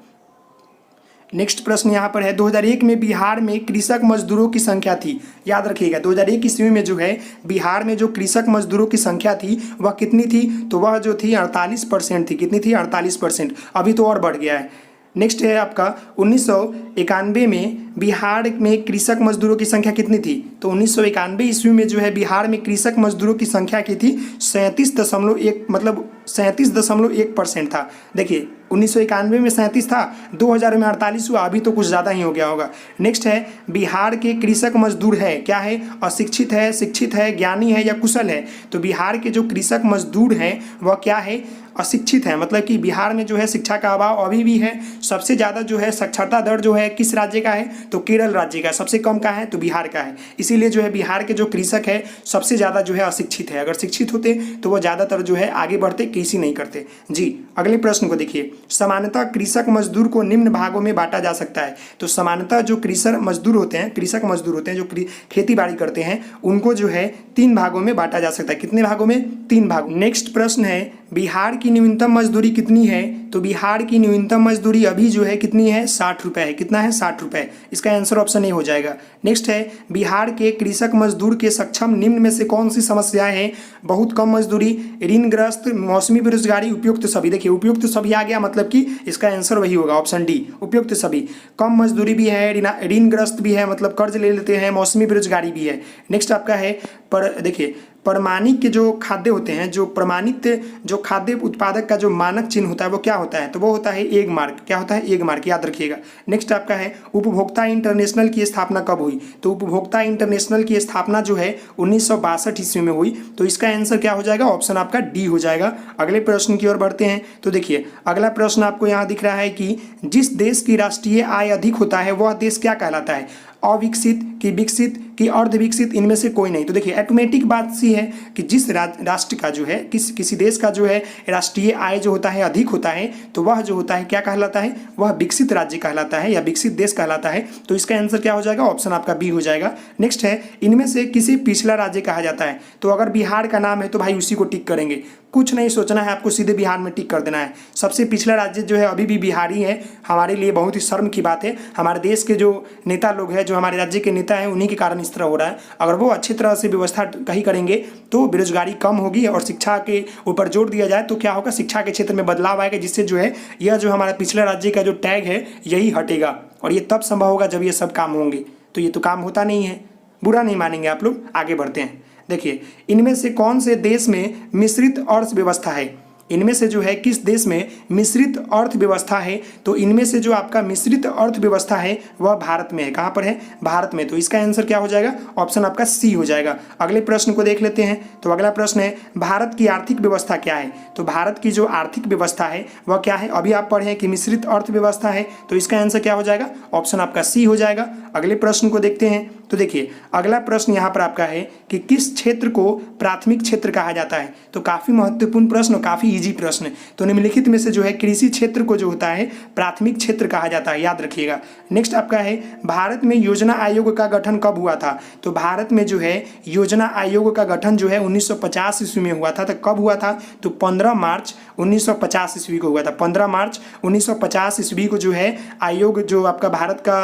नेक्स्ट प्रश्न यहाँ पर है 2001 में बिहार में कृषक मजदूरों की संख्या थी। याद रखिएगा 2001 ईस्वी में जो है बिहार में जो कृषक मजदूरों की संख्या थी वह कितनी थी? तो वह जो थी 48% थी। कितनी थी? 48%। अभी तो और बढ़ गया है। नेक्स्ट है आपका 1991 में बिहार में कृषक मजदूरों की संख्या कितनी थी? तो 1991 ईस्वी में जो है बिहार में कृषक मजदूरों की संख्या की थी 37.1 मतलब 37.1% था। देखिए 1991 में 37 था, 2000 में 48 हुआ, अभी तो कुछ ज़्यादा ही हो गया होगा। नेक्स्ट है बिहार के कृषक मजदूर है क्या है? अशिक्षित है, शिक्षित है, ज्ञानी है या कुशल है? तो बिहार के जो कृषक मजदूर हैं वह क्या है? अशिक्षित है। मतलब कि बिहार में जो है शिक्षा का अभाव अभी भी है। सबसे ज़्यादा जो है साक्षरता दर जो है किस राज्य का है? तो केरल राज्य का। सबसे कम का है? तो बिहार का है। इसीलिए जो है बिहार के जो कृषक है सबसे ज़्यादा जो है अशिक्षित है। अगर शिक्षित होते तो वो ज़्यादातर जो है आगे बढ़ते, कृषि नहीं करते। जी अगले प्रश्न को देखिए, सामान्यतः कृषक मजदूर को निम्न भागों में बांटा जा सकता है। तो सामान्यतः जो कृषक मजदूर होते हैं जो खेती बाड़ी करते हैं उनको जो है 3 भागों में बांटा जा सकता है। कितने भागों में? 3 भागों। नेक्स्ट प्रश्न है बिहार की न्यूनतम मजदूरी कितनी है? तो बिहार की न्यूनतम मजदूरी अभी जो है कितनी है? 60 रुपये है। कितना है? 60 रुपये। इसका आंसर ऑप्शन ए हो जाएगा। नेक्स्ट है बिहार के कृषक मजदूर के सक्षम निम्न में से कौन सी समस्याएं हैं? बहुत कम मजदूरी, ऋणग्रस्त, मौसमी बेरोजगारी, उपयुक्त सभी। देखिए उपयुक्त सभी आ गया, मतलब कि इसका आंसर वही होगा ऑप्शन डी, उपयुक्त सभी। कम मजदूरी भी है, ऋणग्रस्त भी है, मतलब कर्ज ले लेते हैं, मौसमी बेरोजगारी भी है। नेक्स्ट आपका है पर देखिए प्रमाणित के जो खाद्य होते हैं, जो प्रमाणित जो खाद्य उत्पादक का जो मानक चिन्ह होता है वो क्या होता है? तो वो होता है एग मार्क। क्या होता है? एग मार्क, याद रखिएगा। नेक्स्ट आपका है उपभोक्ता इंटरनेशनल की स्थापना कब हुई? तो उपभोक्ता इंटरनेशनल की स्थापना जो है 1962 ईस्वी में हुई। तो इसका आंसर क्या हो जाएगा? ऑप्शन आपका डी हो जाएगा। अगले प्रश्न की ओर बढ़ते हैं। तो देखिए अगला प्रश्न आपको यहाँ दिख रहा है कि जिस देश की राष्ट्रीय आय अधिक होता है वह देश क्या कहलाता है? अविकसित कि विकसित कि अर्धविकसित, इनमें से कोई नहीं। तो देखिए ऑटोमेटिक बात सी है कि जिस राष्ट्र का जो है किसी देश का जो है राष्ट्रीय आय जो होता है अधिक होता है तो वह जो होता है क्या कहलाता है? वह विकसित राज्य कहलाता है या विकसित देश कहलाता है। तो इसका आंसर क्या हो जाएगा? ऑप्शन आपका बी हो जाएगा। नेक्स्ट है इनमें से किसे पिछला राज्य कहा जाता है? तो अगर बिहार का नाम है तो भाई उसी को टिक करेंगे, कुछ नहीं सोचना है आपको, सीधे बिहार में टिक कर देना है। सबसे पिछला राज्य जो है अभी भी बिहारी है। हमारे लिए बहुत ही शर्म की बात है। हमारे देश के जो नेता लोग हैं, जो हमारे राज्य के नेता हैं, उन्हीं के कारण इस तरह हो रहा है। अगर वो अच्छी तरह से व्यवस्था कहीं करेंगे तो बेरोजगारी कम होगी और शिक्षा के ऊपर जोर दिया जाए तो क्या होगा? शिक्षा के क्षेत्र में बदलाव आएगा, जिससे जो है यह जो हमारा पिछला राज्य का जो टैग है यही हटेगा। और ये तब संभव होगा जब ये सब काम होंगे। तो ये तो काम होता नहीं है, बुरा नहीं मानेंगे आप लोग। आगे बढ़ते हैं। देखिए इनमें से कौन से देश में मिश्रित अर्थव्यवस्था है? इनमें से जो है किस देश में मिश्रित अर्थव्यवस्था है? तो इनमें से जो आपका मिश्रित अर्थव्यवस्था है वह भारत में है। कहाँ पर है? भारत में। तो इसका आंसर क्या हो जाएगा? ऑप्शन आपका सी हो जाएगा। अगले प्रश्न को देख लेते हैं। तो अगला प्रश्न है भारत की आर्थिक व्यवस्था क्या है? तो भारत की जो आर्थिक व्यवस्था है वह क्या है? अभी आप पढ़े कि मिश्रित अर्थव्यवस्था है, तो इसका आंसर क्या हो जाएगा? ऑप्शन आपका सी हो जाएगा। अगले प्रश्न को देखते हैं। तो देखिए अगला प्रश्न यहाँ पर आपका है कि किस क्षेत्र को प्राथमिक क्षेत्र कहा जाता है। तो काफ़ी महत्वपूर्ण प्रश्न और काफ़ी इजी प्रश्न है। तो निम्नलिखित में से जो है कृषि क्षेत्र को जो होता है प्राथमिक क्षेत्र कहा जाता है, याद रखिएगा। नेक्स्ट आपका है भारत में योजना आयोग का गठन कब हुआ था। तो भारत में जो है योजना आयोग का गठन जो है 1950 ईस्वी में हुआ था। तो कब हुआ था, तो 15 मार्च 1950 ईस्वी को हुआ था। 15 मार्च 1950 ईस्वी को जो है आयोग जो आपका भारत का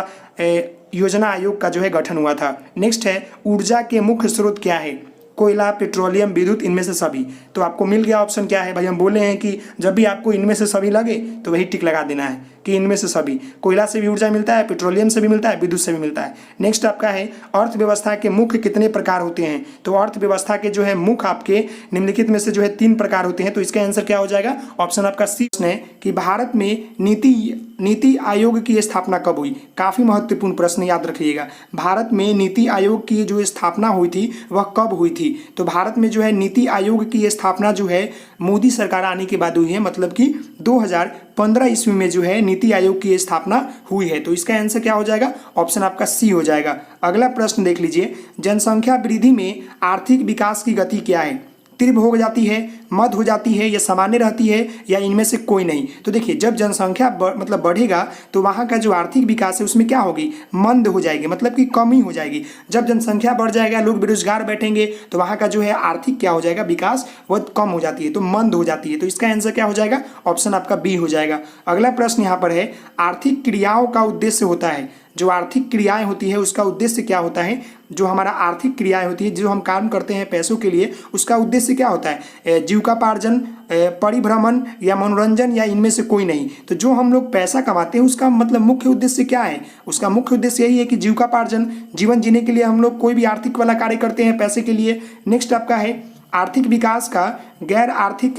योजना आयोग का जो है गठन हुआ था। नेक्स्ट है ऊर्जा के मुख्य स्रोत क्या है। कोयला, पेट्रोलियम, विद्युत, इनमें से सभी। तो आपको मिल गया ऑप्शन क्या है भाई, हम बोले हैं कि जब भी आपको इनमें से सभी लगे तो वही टिक लगा देना है कि इनमें से सभी। कोयला से भी ऊर्जा मिलता है, पेट्रोलियम से भी मिलता है, विद्युत से भी मिलता है। नेक्स्ट आपका है अर्थव्यवस्था के मुख्य कितने प्रकार होते हैं। तो अर्थव्यवस्था के जो है मुख्य आपके निम्नलिखित में से जो है 3 प्रकार होते हैं। तो इसका आंसर क्या हो जाएगा, ऑप्शन आपका सी है कि भारत में नीति आयोग की स्थापना कब हुई। काफी महत्वपूर्ण प्रश्न, याद रखिएगा। भारत में नीति आयोग की जो स्थापना हुई थी वह कब हुई थी। तो भारत में जो है नीति आयोग की स्थापना जो है मोदी सरकार आने के बाद हुई है, मतलब कि 2015 ईस्वी में जो है नीति आयोग की स्थापना हुई है। तो इसका आंसर क्या हो जाएगा, ऑप्शन आपका सी हो जाएगा। अगला प्रश्न देख लीजिए, जनसंख्या वृद्धि में आर्थिक विकास की गति क्या है। तीव्र हो जाती है, मध्य हो जाती है, या सामान्य रहती है, या इनमें से कोई नहीं। तो देखिए जब जनसंख्या मतलब बढ़ेगा तो वहाँ का जो आर्थिक विकास है उसमें क्या होगी, मंद हो जाएगी, मतलब कि कमी हो जाएगी। जब जनसंख्या बढ़ जाएगा, लोग बेरोजगार बैठेंगे, तो वहाँ का जो है आर्थिक क्या हो जाएगा, विकास वो कम हो जाती है, तो मंद हो जाती है। तो इसका आंसर क्या हो जाएगा, ऑप्शन आपका बी हो जाएगा। अगला प्रश्न यहाँ पर है आर्थिक क्रियाओं का उद्देश्य होता है। जो आर्थिक क्रियाएं होती है उसका उद्देश्य क्या होता है। जो हमारा आर्थिक क्रियाएं होती है, जो हम काम करते हैं पैसों के लिए, उसका उद्देश्य क्या होता है, जीविकोपार्जन, परिभ्रमण, या मनोरंजन, या इनमें से कोई नहीं। तो जो हम लोग पैसा कमाते हैं उसका मतलब मुख्य उद्देश्य क्या है, उसका मुख्य उद्देश्य यही है कि जीविकोपार्जन, जीवन जीने के लिए हम लोग कोई भी आर्थिक वाला कार्य करते हैं पैसे के लिए। नेक्स्ट आपका है आर्थिक विकास का गैर आर्थिक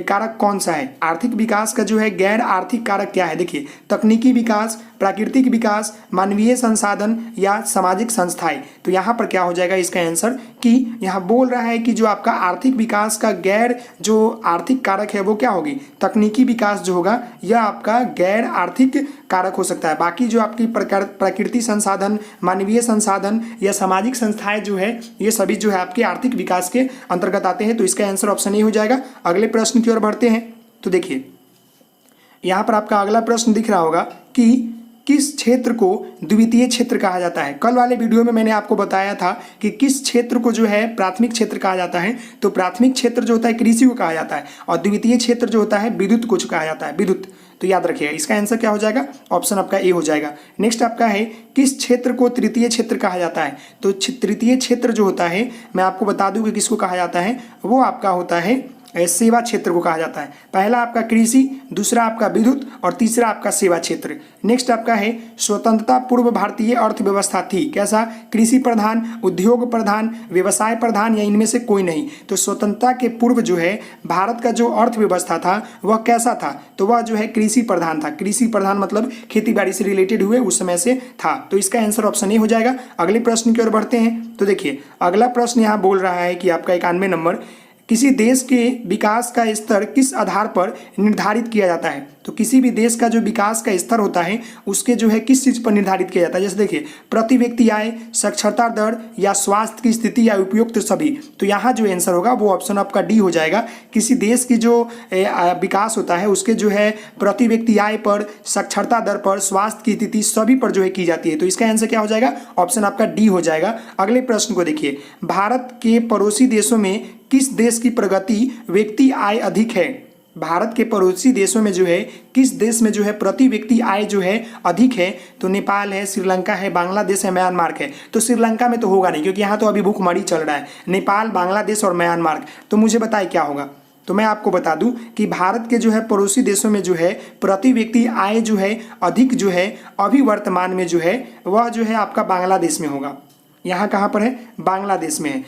कारक कौन सा है। आर्थिक विकास का जो है गैर आर्थिक कारक क्या है। देखिए तकनीकी विकास, प्राकृतिक विकास, मानवीय संसाधन, या सामाजिक संस्थाएं। तो यहाँ पर क्या हो जाएगा इसका आंसर, कि यहाँ बोल रहा है कि जो आपका आर्थिक विकास का गैर जो आर्थिक कारक है वो क्या होगी, तकनीकी विकास जो होगा यह आपका गैर आर्थिक कारक हो सकता है। बाकी जो आपकी प्राकृतिक संसाधन, मानवीय संसाधन, या सामाजिक संस्थाएं जो है ये सभी जो है आपके आर्थिक विकास के अंतर्गत आते हैं। तो इसका आंसर ऑप्शन ए हो जाएगा। अगले प्रश्न की ओर बढ़ते हैं। तो देखिए यहाँ पर आपका अगला प्रश्न दिख रहा होगा कि किस क्षेत्र को द्वितीय क्षेत्र कहा जाता है। कल वाले वीडियो में मैंने आपको बताया था कि किस क्षेत्र को जो है प्राथमिक क्षेत्र कहा जाता है। तो प्राथमिक क्षेत्र जो होता है कृषि को कहा जाता है, और द्वितीय क्षेत्र जो होता है विद्युत को कहा जाता है, विद्युत। तो याद रखिएगा इसका आंसर क्या हो जाएगा, ऑप्शन आपका ए हो जाएगा। नेक्स्ट आपका है किस क्षेत्र को तृतीय क्षेत्र कहा जाता है। तो तृतीय क्षेत्र जो होता है मैं आपको बता दूं कि किसको कहा जाता है, वो आपका होता है सेवा क्षेत्र को कहा जाता है। पहला आपका कृषि, दूसरा आपका विद्युत, और तीसरा आपका सेवा क्षेत्र। नेक्स्ट आपका है स्वतंत्रता पूर्व भारतीय अर्थव्यवस्था थी कैसा, कृषि प्रधान, उद्योग प्रधान, व्यवसाय प्रधान, या इनमें से कोई नहीं। तो स्वतंत्रता के पूर्व जो है भारत का जो अर्थव्यवस्था था वह कैसा था, तो वह जो है कृषि प्रधान था। कृषि प्रधान मतलब खेती बाड़ी से रिलेटेड हुए उस समय से था। तो इसका आंसर ऑप्शन ए हो जाएगा। अगले प्रश्न की ओर बढ़ते हैं। तो देखिए अगला प्रश्न यहाँ बोल रहा है कि आपका 91 नंबर, किसी देश के विकास का स्तर किस आधार पर निर्धारित किया जाता है। तो किसी भी देश का जो विकास का स्तर होता है उसके जो है किस चीज़ पर निर्धारित किया जाता है। जैसे देखिए प्रति व्यक्ति आय, साक्षरता दर, या स्वास्थ्य की स्थिति, या उपयुक्त सभी। तो यहाँ जो आंसर होगा वो ऑप्शन आपका डी हो जाएगा। किसी देश की जो विकास होता है उसके जो है प्रति व्यक्ति आय पर, साक्षरता दर पर, स्वास्थ्य की स्थिति, सभी पर जो है की जाती है। तो इसका आंसर क्या हो जाएगा, ऑप्शन आपका डी हो जाएगा। अगले प्रश्न को देखिए, भारत के पड़ोसी देशों में किस देश की प्रगति व्यक्ति आय अधिक है। भारत के पड़ोसी देशों में जो है किस देश में जो है प्रति व्यक्ति आय जो है अधिक है। तो नेपाल है, श्रीलंका है, बांग्लादेश है, म्यांमार है। तो श्रीलंका में तो होगा नहीं क्योंकि यहाँ तो अभी भूखमरी चल रहा है। नेपाल, बांग्लादेश और म्यांमार। तो मुझे बताइए क्या होगा। तो मैं आपको बता दूं कि भारत के जो है पड़ोसी देशों में जो है प्रति व्यक्ति आय जो है अधिक जो है अभी वर्तमान में जो है वह जो है आपका बांग्लादेश में होगा। यहाँ कहाँ पर है, बांग्लादेश में है,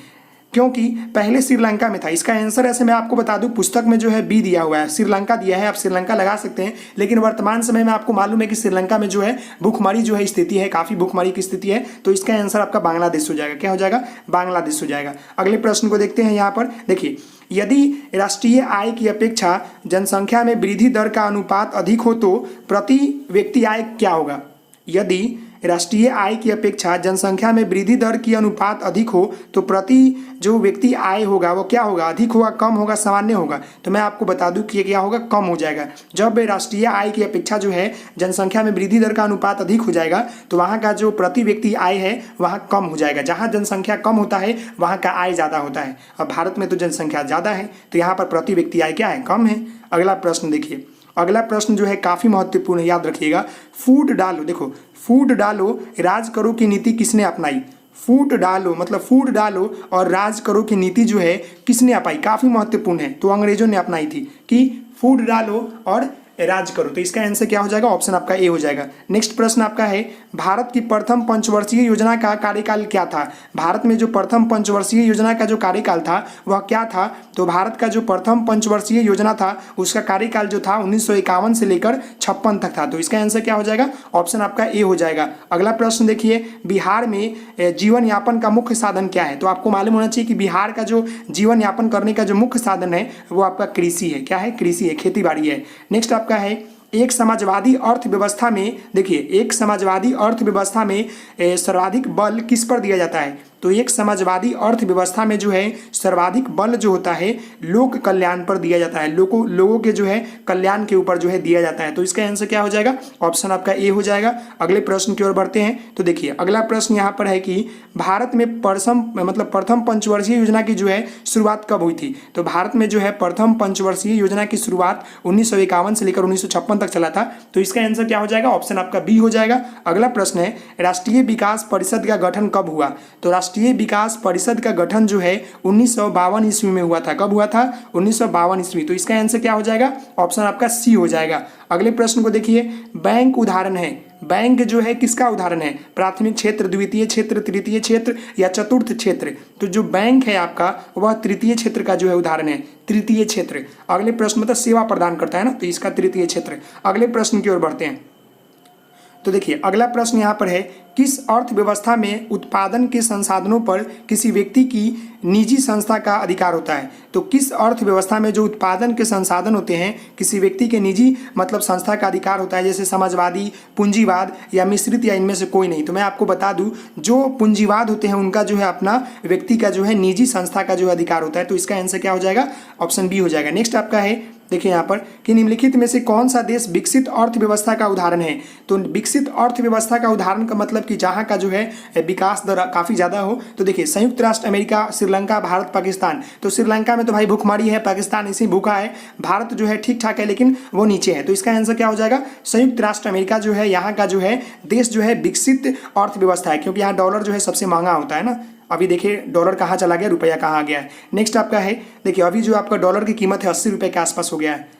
क्योंकि पहले श्रीलंका में था। इसका आंसर ऐसे मैं आपको बता दूं पुस्तक में जो है बी दिया हुआ है, श्रीलंका दिया है, आप श्रीलंका लगा सकते हैं। लेकिन वर्तमान समय में आपको मालूम है कि श्रीलंका में जो है भूखमरी जो है स्थिति है, काफ़ी भूखमरी की स्थिति है। तो इसका आंसर आपका बांग्लादेश हो जाएगा। क्या हो जाएगा, बांग्लादेश हो जाएगा। अगले प्रश्न को देखते हैं। यहाँ पर देखिए, यदि राष्ट्रीय आय की अपेक्षा जनसंख्या में वृद्धि दर का अनुपात अधिक हो तो प्रति व्यक्ति आय क्या होगा। यदि राष्ट्रीय आय की अपेक्षा जनसंख्या में वृद्धि दर की अनुपात अधिक हो तो प्रति जो व्यक्ति आय होगा वो क्या होगा, अधिक होगा, कम होगा, सामान्य होगा। तो मैं आपको बता दूं कि क्या होगा, कम हो जाएगा। जब राष्ट्रीय आय की अपेक्षा जो है जनसंख्या में वृद्धि दर का अनुपात अधिक हो जाएगा तो वहाँ का जो प्रति व्यक्ति आय है वहाँ कम हो जाएगा। जहाँ जनसंख्या कम होता है वहाँ का आय ज़्यादा होता है। अब भारत में तो जनसंख्या ज़्यादा है तो यहाँ पर प्रति व्यक्ति आय क्या है, कम है। अगला प्रश्न देखिए, अगला प्रश्न जो है काफ़ी महत्वपूर्ण है, याद रखिएगा। फूट डालो, देखो फूट डालो राज करो की नीति किसने अपनाई। फूट डालो मतलब फूट डालो और राज करो की नीति जो है किसने अपनाई, काफ़ी महत्वपूर्ण है। तो अंग्रेजों ने अपनाई थी कि फूट डालो और राज करो। तो इसका आंसर क्या हो जाएगा, ऑप्शन आपका ए हो जाएगा। नेक्स्ट प्रश्न आपका है, भारत की प्रथम पंचवर्षीय योजना का कार्यकाल क्या था। भारत में जो प्रथम पंचवर्षीय योजना का जो कार्यकाल था वह क्या था। तो भारत का जो प्रथम पंचवर्षीय योजना था उसका कार्यकाल जो था 1951 से लेकर 56 तक था। तो इसका आंसर क्या हो जाएगा, ऑप्शन आपका ए हो जाएगा। अगला प्रश्न देखिए, बिहार में जीवन यापन का मुख्य साधन क्या है। तो आपको मालूम होना चाहिए कि बिहार का जो जीवन यापन करने का जो मुख्य साधन है वो आपका कृषि है। क्या है, कृषि है, खेती बाड़ी है। नेक्स्ट आपका है, एक समाजवादी अर्थव्यवस्था में, देखिए एक समाजवादी अर्थव्यवस्था में सर्वाधिक बल किस पर दिया जाता है। तो एक समाजवादी अर्थव्यवस्था में जो है सर्वाधिक बल जो होता है लोक कल्याण पर दिया जाता है, लोगों के जो है कल्याण के ऊपर जो है दिया जाता है। तो इसका आंसर क्या हो जाएगा, ऑप्शन आपका ए हो जाएगा। अगले प्रश्न की ओर बढ़ते हैं। तो देखिए अगला प्रश्न यहाँ पर है कि भारत में प्रथम पंचवर्षीय योजना की जो है शुरुआत कब हुई थी। तो भारत में जो है प्रथम पंचवर्षीय योजना की शुरुआत 1951 से लेकर 1956 तक चला था। तो इसका आंसर क्या हो जाएगा, ऑप्शन आपका बी हो जाएगा। अगला प्रश्न है, राष्ट्रीय विकास परिषद का गठन कब हुआ। तो राष्ट्रीय विकास परिषद का गठन जो है 1952 ईस्वी में हुआ था। कब हुआ था, 1952 ईस्वी। तो इसका आंसर क्या हो जाएगा, ऑप्शन आपका सी हो जाएगा। अगले प्रश्न को देखिए, बैंक उदाहरण है। बैंक जो है किसका उदाहरण है, प्राथमिक क्षेत्र, द्वितीय क्षेत्र, तृतीय क्षेत्र या चतुर्थ क्षेत्र। तो जो बैंक है आपका वह तृतीय क्षेत्र का जो है उदाहरण है, तृतीय क्षेत्र। अगले प्रश्न मतलब सेवा प्रदान करता है ना, तो इसका तृतीय क्षेत्र। अगले प्रश्न की ओर बढ़ते हैं। तो देखिए अगला प्रश्न यहाँ पर है, किस अर्थव्यवस्था में उत्पादन के संसाधनों पर किसी व्यक्ति की निजी संस्था का अधिकार होता है। तो किस अर्थव्यवस्था में जो उत्पादन के संसाधन होते हैं किसी व्यक्ति के निजी मतलब संस्था का अधिकार होता है, जैसे समाजवादी, पूंजीवाद या मिश्रित या इनमें से कोई नहीं। तो मैं आपको बता दूं, जो पूंजीवाद होते हैं उनका जो है अपना व्यक्ति का जो है निजी संस्था का जो है अधिकार होता है। तो इसका आंसर क्या हो जाएगा, ऑप्शन बी हो जाएगा। नेक्स्ट आपका है, देखिए यहाँ पर कि निम्नलिखित में से कौन सा देश विकसित अर्थव्यवस्था का उदाहरण है। तो विकसित अर्थव्यवस्था का उदाहरण का मतलब कि जहाँ का जो है विकास दर काफ़ी ज़्यादा हो। तो देखिए संयुक्त राष्ट्र अमेरिका, श्रीलंका, भारत, पाकिस्तान। तो श्रीलंका में तो भाई भूखमरी है, पाकिस्तान इसी भूखा है, भारत जो है ठीक ठाक है लेकिन वो नीचे है। तो इसका आंसर क्या हो जाएगा, संयुक्त राष्ट्र अमेरिका जो है यहाँ का जो है देश जो है विकसित अर्थव्यवस्था है, क्योंकि यहाँ डॉलर जो है सबसे महंगा होता है ना। अभी देखिए डॉलर कहाँ चला गया, रुपया कहाँ आ गया है। नेक्स्ट आपका है, देखिए अभी जो आपका डॉलर की कीमत है 80 रुपये के आसपास हो गया है।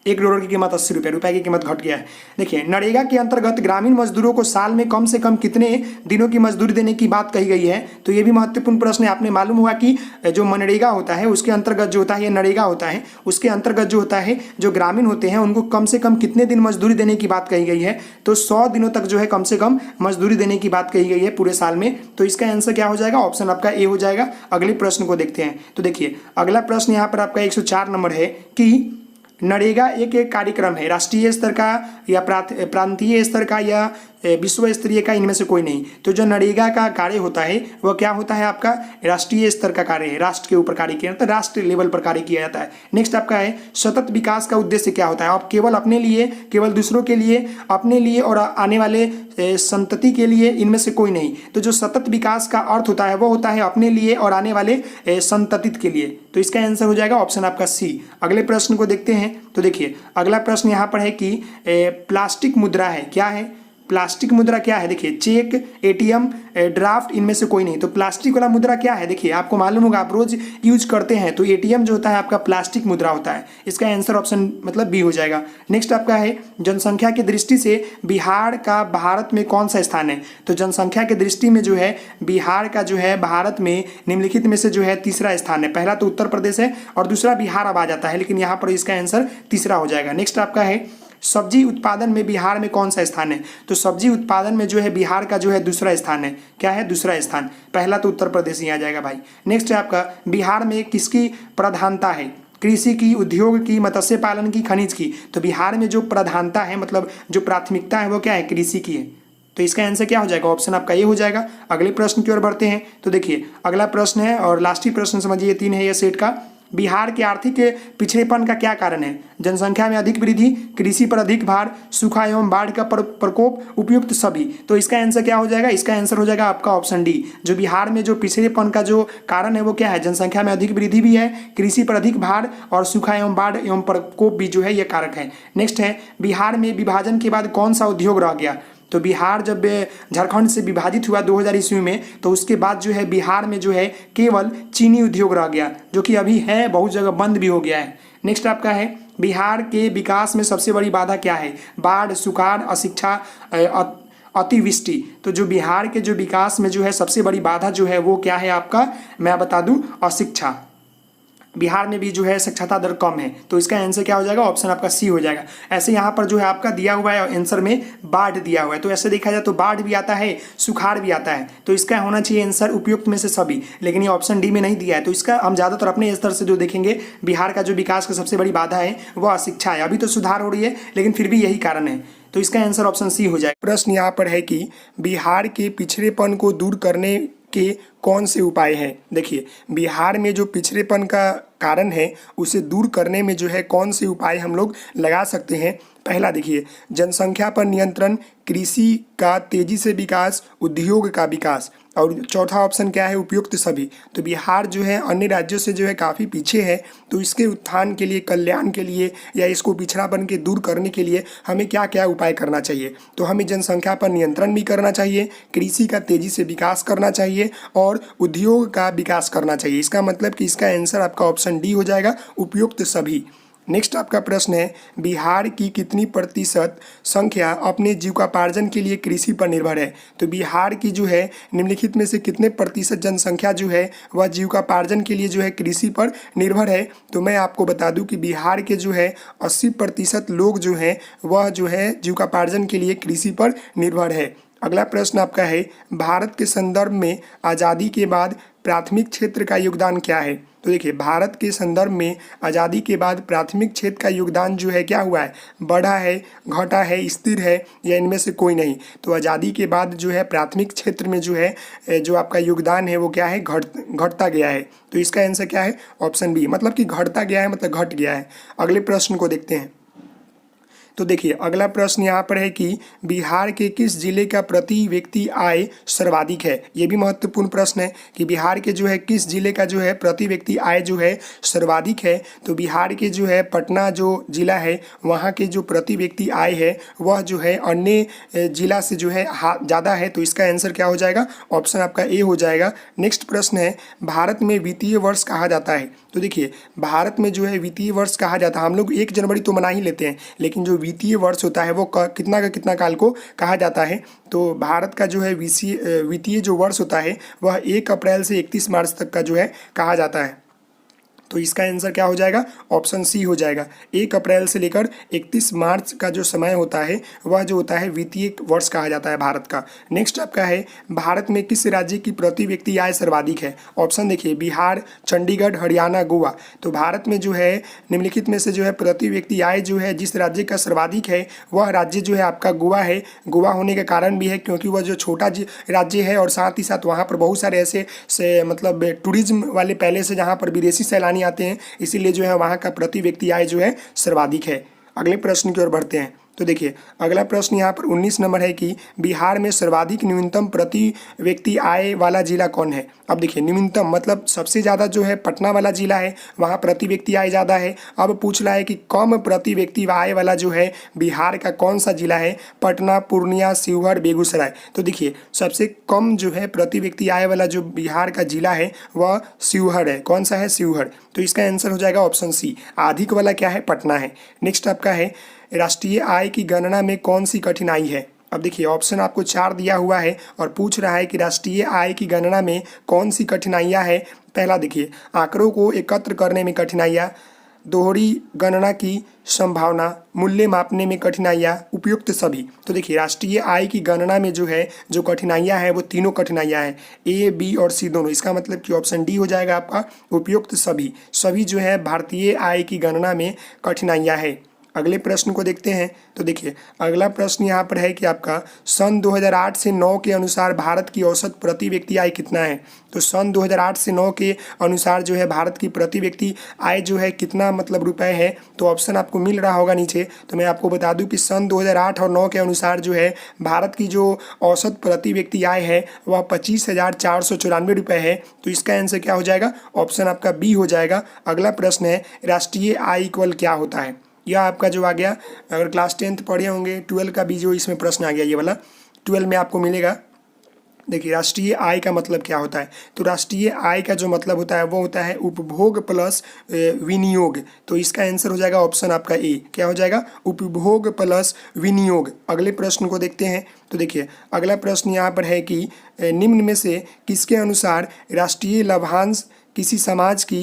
$1 की कीमत 80 रुपये, रुपये की कीमत घट गया है। देखिए नरेगा के अंतर्गत ग्रामीण मजदूरों को साल में कम से कम कितने दिनों की मजदूरी देने की बात कही गई है। तो ये भी महत्वपूर्ण प्रश्न है। आपने मालूम होगा कि जो मनरेगा होता है उसके अंतर्गत जो होता है, ये नरेगा होता है, उसके अंतर्गत जो होता है जो ग्रामीण होते हैं उनको कम से कम कितने दिन मजदूरी देने की बात कही गई है। तो 100 दिनों तक जो है कम से कम मजदूरी देने की बात कही गई है पूरे साल में। तो इसका आंसर क्या हो जाएगा, ऑप्शन आपका ए हो जाएगा। अगले प्रश्न को देखते हैं। तो देखिए अगला प्रश्न यहाँ पर आपका 104 नंबर है कि नरेगा एक कार्यक्रम है, राष्ट्रीय स्तर का या प्रांतीय स्तर का या विश्व स्तरीय का, इनमें से कोई नहीं। तो जो नरेगा का कार्य होता है वह क्या होता है, आपका राष्ट्रीय स्तर का कार्य है, राष्ट्र के ऊपर कार्य किया जाता है, राष्ट्र लेवल पर कार्य किया जाता है। नेक्स्ट आपका है, सतत विकास का उद्देश्य क्या होता है। आप केवल अपने लिए, केवल दूसरों के लिए, अपने लिए और आने वाले संतति के लिए, इनमें से कोई नहीं। तो जो सतत विकास का अर्थ होता है वो होता है अपने लिए और आने वाले संतति के लिए। तो इसका आंसर हो जाएगा ऑप्शन आपका सी। अगले प्रश्न को देखते हैं। तो देखिए अगला प्रश्न यहाँ पर है कि प्लास्टिक मुद्रा है, क्या है प्लास्टिक मुद्रा क्या है। देखिए चेक, एटीएम, ड्राफ्ट, इनमें से कोई नहीं। तो प्लास्टिक वाला मुद्रा क्या है, देखिए आपको मालूम होगा, आप रोज यूज करते हैं। तो एटीएम जो होता है आपका प्लास्टिक मुद्रा होता है। इसका आंसर ऑप्शन मतलब बी हो जाएगा। नेक्स्ट आपका है, जनसंख्या की दृष्टि से बिहार का भारत में कौन सा स्थान है। तो जनसंख्या की दृष्टि में जो है बिहार का जो है भारत में निम्नलिखित में से जो है तीसरा स्थान है। पहला तो उत्तर प्रदेश है और दूसरा बिहार अब आ जाता है, लेकिन यहाँ पर इसका आंसर तीसरा हो जाएगा। नेक्स्ट आपका है, सब्जी उत्पादन में बिहार में कौन सा स्थान है। तो सब्जी उत्पादन में जो है बिहार का जो है दूसरा स्थान है। क्या है, दूसरा स्थान। पहला तो उत्तर प्रदेश ही आ जाएगा भाई। नेक्स्ट है आपका, बिहार में किसकी प्रधानता है, कृषि की, उद्योग की, मत्स्य पालन की, खनिज की। तो बिहार में जो प्रधानता है मतलब जो प्राथमिकता है वो क्या है, कृषि की है। तो इसका आंसर क्या हो जाएगा, ऑप्शन आपका ये हो जाएगा। अगले प्रश्न की ओर बढ़ते हैं। तो देखिए अगला प्रश्न है और लास्ट ही प्रश्न समझिए, ये 3 है ये सेट का। बिहार के आर्थिक पिछड़ेपन का क्या कारण है? जनसंख्या में अधिक वृद्धि, कृषि पर अधिक भार, सूखा एवं बाढ़ का प्रकोप, उपयुक्त सभी। तो इसका आंसर क्या हो जाएगा, इसका आंसर हो जाएगा आपका ऑप्शन डी। जो बिहार में जो पिछड़ेपन का जो कारण है वो क्या है, जनसंख्या में अधिक वृद्धि भी है, कृषि पर अधिक भार और सूखा एवं बाढ़ एवं प्रकोप भी जो है ये कारक है। नेक्स्ट है, बिहार में विभाजन के बाद कौन सा उद्योग रह गया? तो बिहार जब झारखंड से विभाजित हुआ 2000 ईस्वी में, तो उसके बाद जो है बिहार में जो है केवल चीनी उद्योग रह गया, जो कि अभी है बहुत जगह बंद भी हो गया है। नेक्स्ट आपका है, बिहार के विकास में सबसे बड़ी बाधा क्या है? बाढ़, सुखाड़, अशिक्षा, अतिवृष्टि। तो जो बिहार के जो विकास में जो है सबसे बड़ी बाधा जो है वो क्या है आपका, मैं बता दूं, अशिक्षा। बिहार में भी जो है साक्षरता दर कम है, तो इसका आंसर क्या हो जाएगा, ऑप्शन आपका सी हो जाएगा। ऐसे यहाँ पर जो है आपका दिया हुआ है आंसर में बाढ़ दिया हुआ है, तो ऐसे देखा जाए तो बाढ़ भी आता है, सुखाड़ भी आता है, तो इसका होना चाहिए आंसर उपयुक्त में से सभी, लेकिन ये ऑप्शन डी में नहीं दिया है। तो इसका हम ज़्यादातर अपने स्तर से जो देखेंगे, बिहार का जो विकास का सबसे बड़ी बाधा है वो अशिक्षा है। अभी तो सुधार हो रही है लेकिन फिर भी यही कारण है, तो इसका आंसर ऑप्शन सी हो जाएगा। प्रश्न यहाँ पर है कि बिहार के पिछड़ेपन को दूर करने के कौन से उपाय हैं? देखिए बिहार में जो पिछड़ेपन का कारण है उसे दूर करने में जो है कौन से उपाय हम लोग लगा सकते हैं। पहला देखिए, जनसंख्या पर नियंत्रण, कृषि का तेजी से विकास, उद्योग का विकास, और चौथा ऑप्शन क्या है, उपयुक्त सभी। तो बिहार जो है अन्य राज्यों से जो है काफ़ी पीछे है, तो इसके उत्थान के लिए, कल्याण के लिए या इसको पिछड़ापन के दूर करने के लिए हमें क्या क्या उपाय करना चाहिए? तो हमें जनसंख्या पर नियंत्रण भी करना चाहिए, कृषि का तेजी से विकास करना चाहिए और उद्योग का विकास करना चाहिए। इसका मतलब कि इसका आंसर आपका ऑप्शन डी हो जाएगा, उपयुक्त सभी। नेक्स्ट आपका प्रश्न है, बिहार की कितनी प्रतिशत संख्या अपने जीविकोपार्जन के लिए कृषि पर निर्भर है? तो बिहार की जो है निम्नलिखित में से कितने प्रतिशत जनसंख्या जो है वह जीविकोपार्जन के लिए जो है कृषि पर निर्भर है? तो मैं आपको बता दूं कि बिहार के जो है 80% लोग जो हैं वह जो है जीविकोपार्जन के लिए कृषि पर निर्भर है। अगला प्रश्न आपका है, भारत के संदर्भ में आज़ादी के बाद प्राथमिक क्षेत्र का योगदान क्या है? तो देखिए भारत के संदर्भ में आज़ादी के बाद प्राथमिक क्षेत्र का योगदान जो है क्या हुआ है, बढ़ा है, घटा है, स्थिर है, या इनमें से कोई नहीं। तो आज़ादी के बाद जो है प्राथमिक क्षेत्र में जो है जो आपका योगदान है वो क्या है, घटता गया है। तो इसका आंसर क्या है, ऑप्शन बी, मतलब कि घटता गया है मतलब घट गया है। अगले प्रश्न को देखते हैं। तो देखिए अगला प्रश्न यहाँ पर है कि बिहार के किस जिले का प्रति व्यक्ति आय सर्वाधिक है? ये भी महत्वपूर्ण प्रश्न है कि बिहार के जो है किस जिले का जो है प्रति व्यक्ति आय जो है सर्वाधिक है। तो बिहार के जो है पटना जो जिला है वहाँ के जो प्रति व्यक्ति आय है वह जो है अन्य जिला से जो है ज़्यादा है। तो इसका आंसर क्या हो जाएगा, ऑप्शन आपका ए हो जाएगा। नेक्स्ट प्रश्न है, भारत में वित्तीय वर्ष कहा जाता है? तो देखिए भारत में जो है वित्तीय वर्ष कहा जाता है, हम लोग 1 जनवरी तो मना ही लेते हैं, लेकिन जो वित्तीय वर्ष होता है वो कितना का कितना काल को कहा जाता है? तो भारत का जो है वित्तीय जो वर्ष होता है वह 1 अप्रैल से 31 मार्च तक का जो है कहा जाता है। तो इसका आंसर क्या हो जाएगा, ऑप्शन सी हो जाएगा। 1 अप्रैल से लेकर 31 मार्च का जो समय होता है वह जो होता है वित्तीय वर्ष कहा जाता है भारत का। नेक्स्ट आपका है, भारत में किस राज्य की प्रति व्यक्ति आय सर्वाधिक है? ऑप्शन देखिए, बिहार, चंडीगढ़, हरियाणा, गोवा। तो भारत में जो है निम्नलिखित में से जो है प्रति व्यक्ति आय जो है जिस राज्य का सर्वाधिक है वह राज्य जो है आपका गोवा है। गोवा होने का कारण भी है क्योंकि वह जो छोटा राज्य है और साथ ही साथ वहाँ पर बहुत सारे ऐसे से मतलब टूरिज्म वाले पैलेस है जहाँ पर विदेशी सैलानी आते हैं, इसीलिए जो है वहाँ का प्रति व्यक्ति आय जो है सर्वाधिक है। अगले प्रश्न की ओर बढ़ते हैं। तो देखिए अगला प्रश्न यहाँ पर 19 नंबर है कि बिहार में सर्वाधिक न्यूनतम प्रति व्यक्ति आय वाला जिला कौन है? अब देखिए न्यूनतम मतलब सबसे ज़्यादा जो है पटना वाला जिला है, वहाँ प्रति व्यक्ति आय ज़्यादा है। अब पूछ रहा है कि कम प्रति व्यक्ति आय वाला जो है बिहार का कौन सा जिला है? पटना, पूर्णिया, शिवहर, बेगूसराय। तो देखिए सबसे कम जो है प्रति व्यक्ति आय वाला जो बिहार का जिला है वह शिवहर है। कौन सा है? शिवहर। तो इसका आंसर हो जाएगा ऑप्शन सी। अधिक वाला क्या है? पटना है। नेक्स्ट आपका है, राष्ट्रीय आय की गणना में कौन सी कठिनाई है? अब देखिए ऑप्शन आपको 4 दिया हुआ है और पूछ रहा है कि राष्ट्रीय आय की गणना में कौन सी कठिनाइयाँ है। पहला देखिए, आंकड़ों को एकत्र करने में कठिनाइयाँ, दोहरी गणना की संभावना, मूल्य मापने में कठिनाइयाँ, उपयुक्त सभी। तो देखिए राष्ट्रीय आय की गणना में जो है जो कठिनाइयाँ हैं वो तीनों कठिनाइयाँ हैं, ए, बी और सी दोनों। इसका मतलब कि ऑप्शन डी हो जाएगा आपका, उपयुक्त सभी। सभी जो है भारतीय आय की गणना में कठिनाइयाँ है। अगले प्रश्न को देखते हैं। तो देखिए अगला प्रश्न यहाँ पर है कि आपका सन 2008 से 9 के अनुसार भारत की औसत प्रति व्यक्ति आय कितना है। तो सन 2008 से 9 के अनुसार जो है भारत की प्रति व्यक्ति आय जो है कितना मतलब रुपए है। तो ऑप्शन आपको मिल रहा होगा नीचे। तो मैं आपको बता दूं कि सन 2008 और 9 के अनुसार जो है भारत की जो औसत प्रति व्यक्ति आय है वह 25,494 रुपये है। तो इसका आंसर क्या हो जाएगा, ऑप्शन आपका बी हो जाएगा। अगला प्रश्न है राष्ट्रीय आय इक्वल क्या होता है। यह आपका जो आ गया, अगर क्लास 10th पढ़े होंगे 12 का भी जो इसमें प्रश्न आ गया ये वाला 12 में आपको मिलेगा। देखिए राष्ट्रीय आय का मतलब क्या होता है। तो राष्ट्रीय आय का जो मतलब होता है वो होता है उपभोग प्लस विनियोग। तो इसका आंसर हो जाएगा ऑप्शन आपका ए। क्या हो जाएगा, उपभोग प्लस विनियोग। अगले प्रश्न को देखते हैं। तो देखिए अगला प्रश्न यहाँ पर है कि निम्न में से किसके अनुसार राष्ट्रीय लाभांश किसी समाज की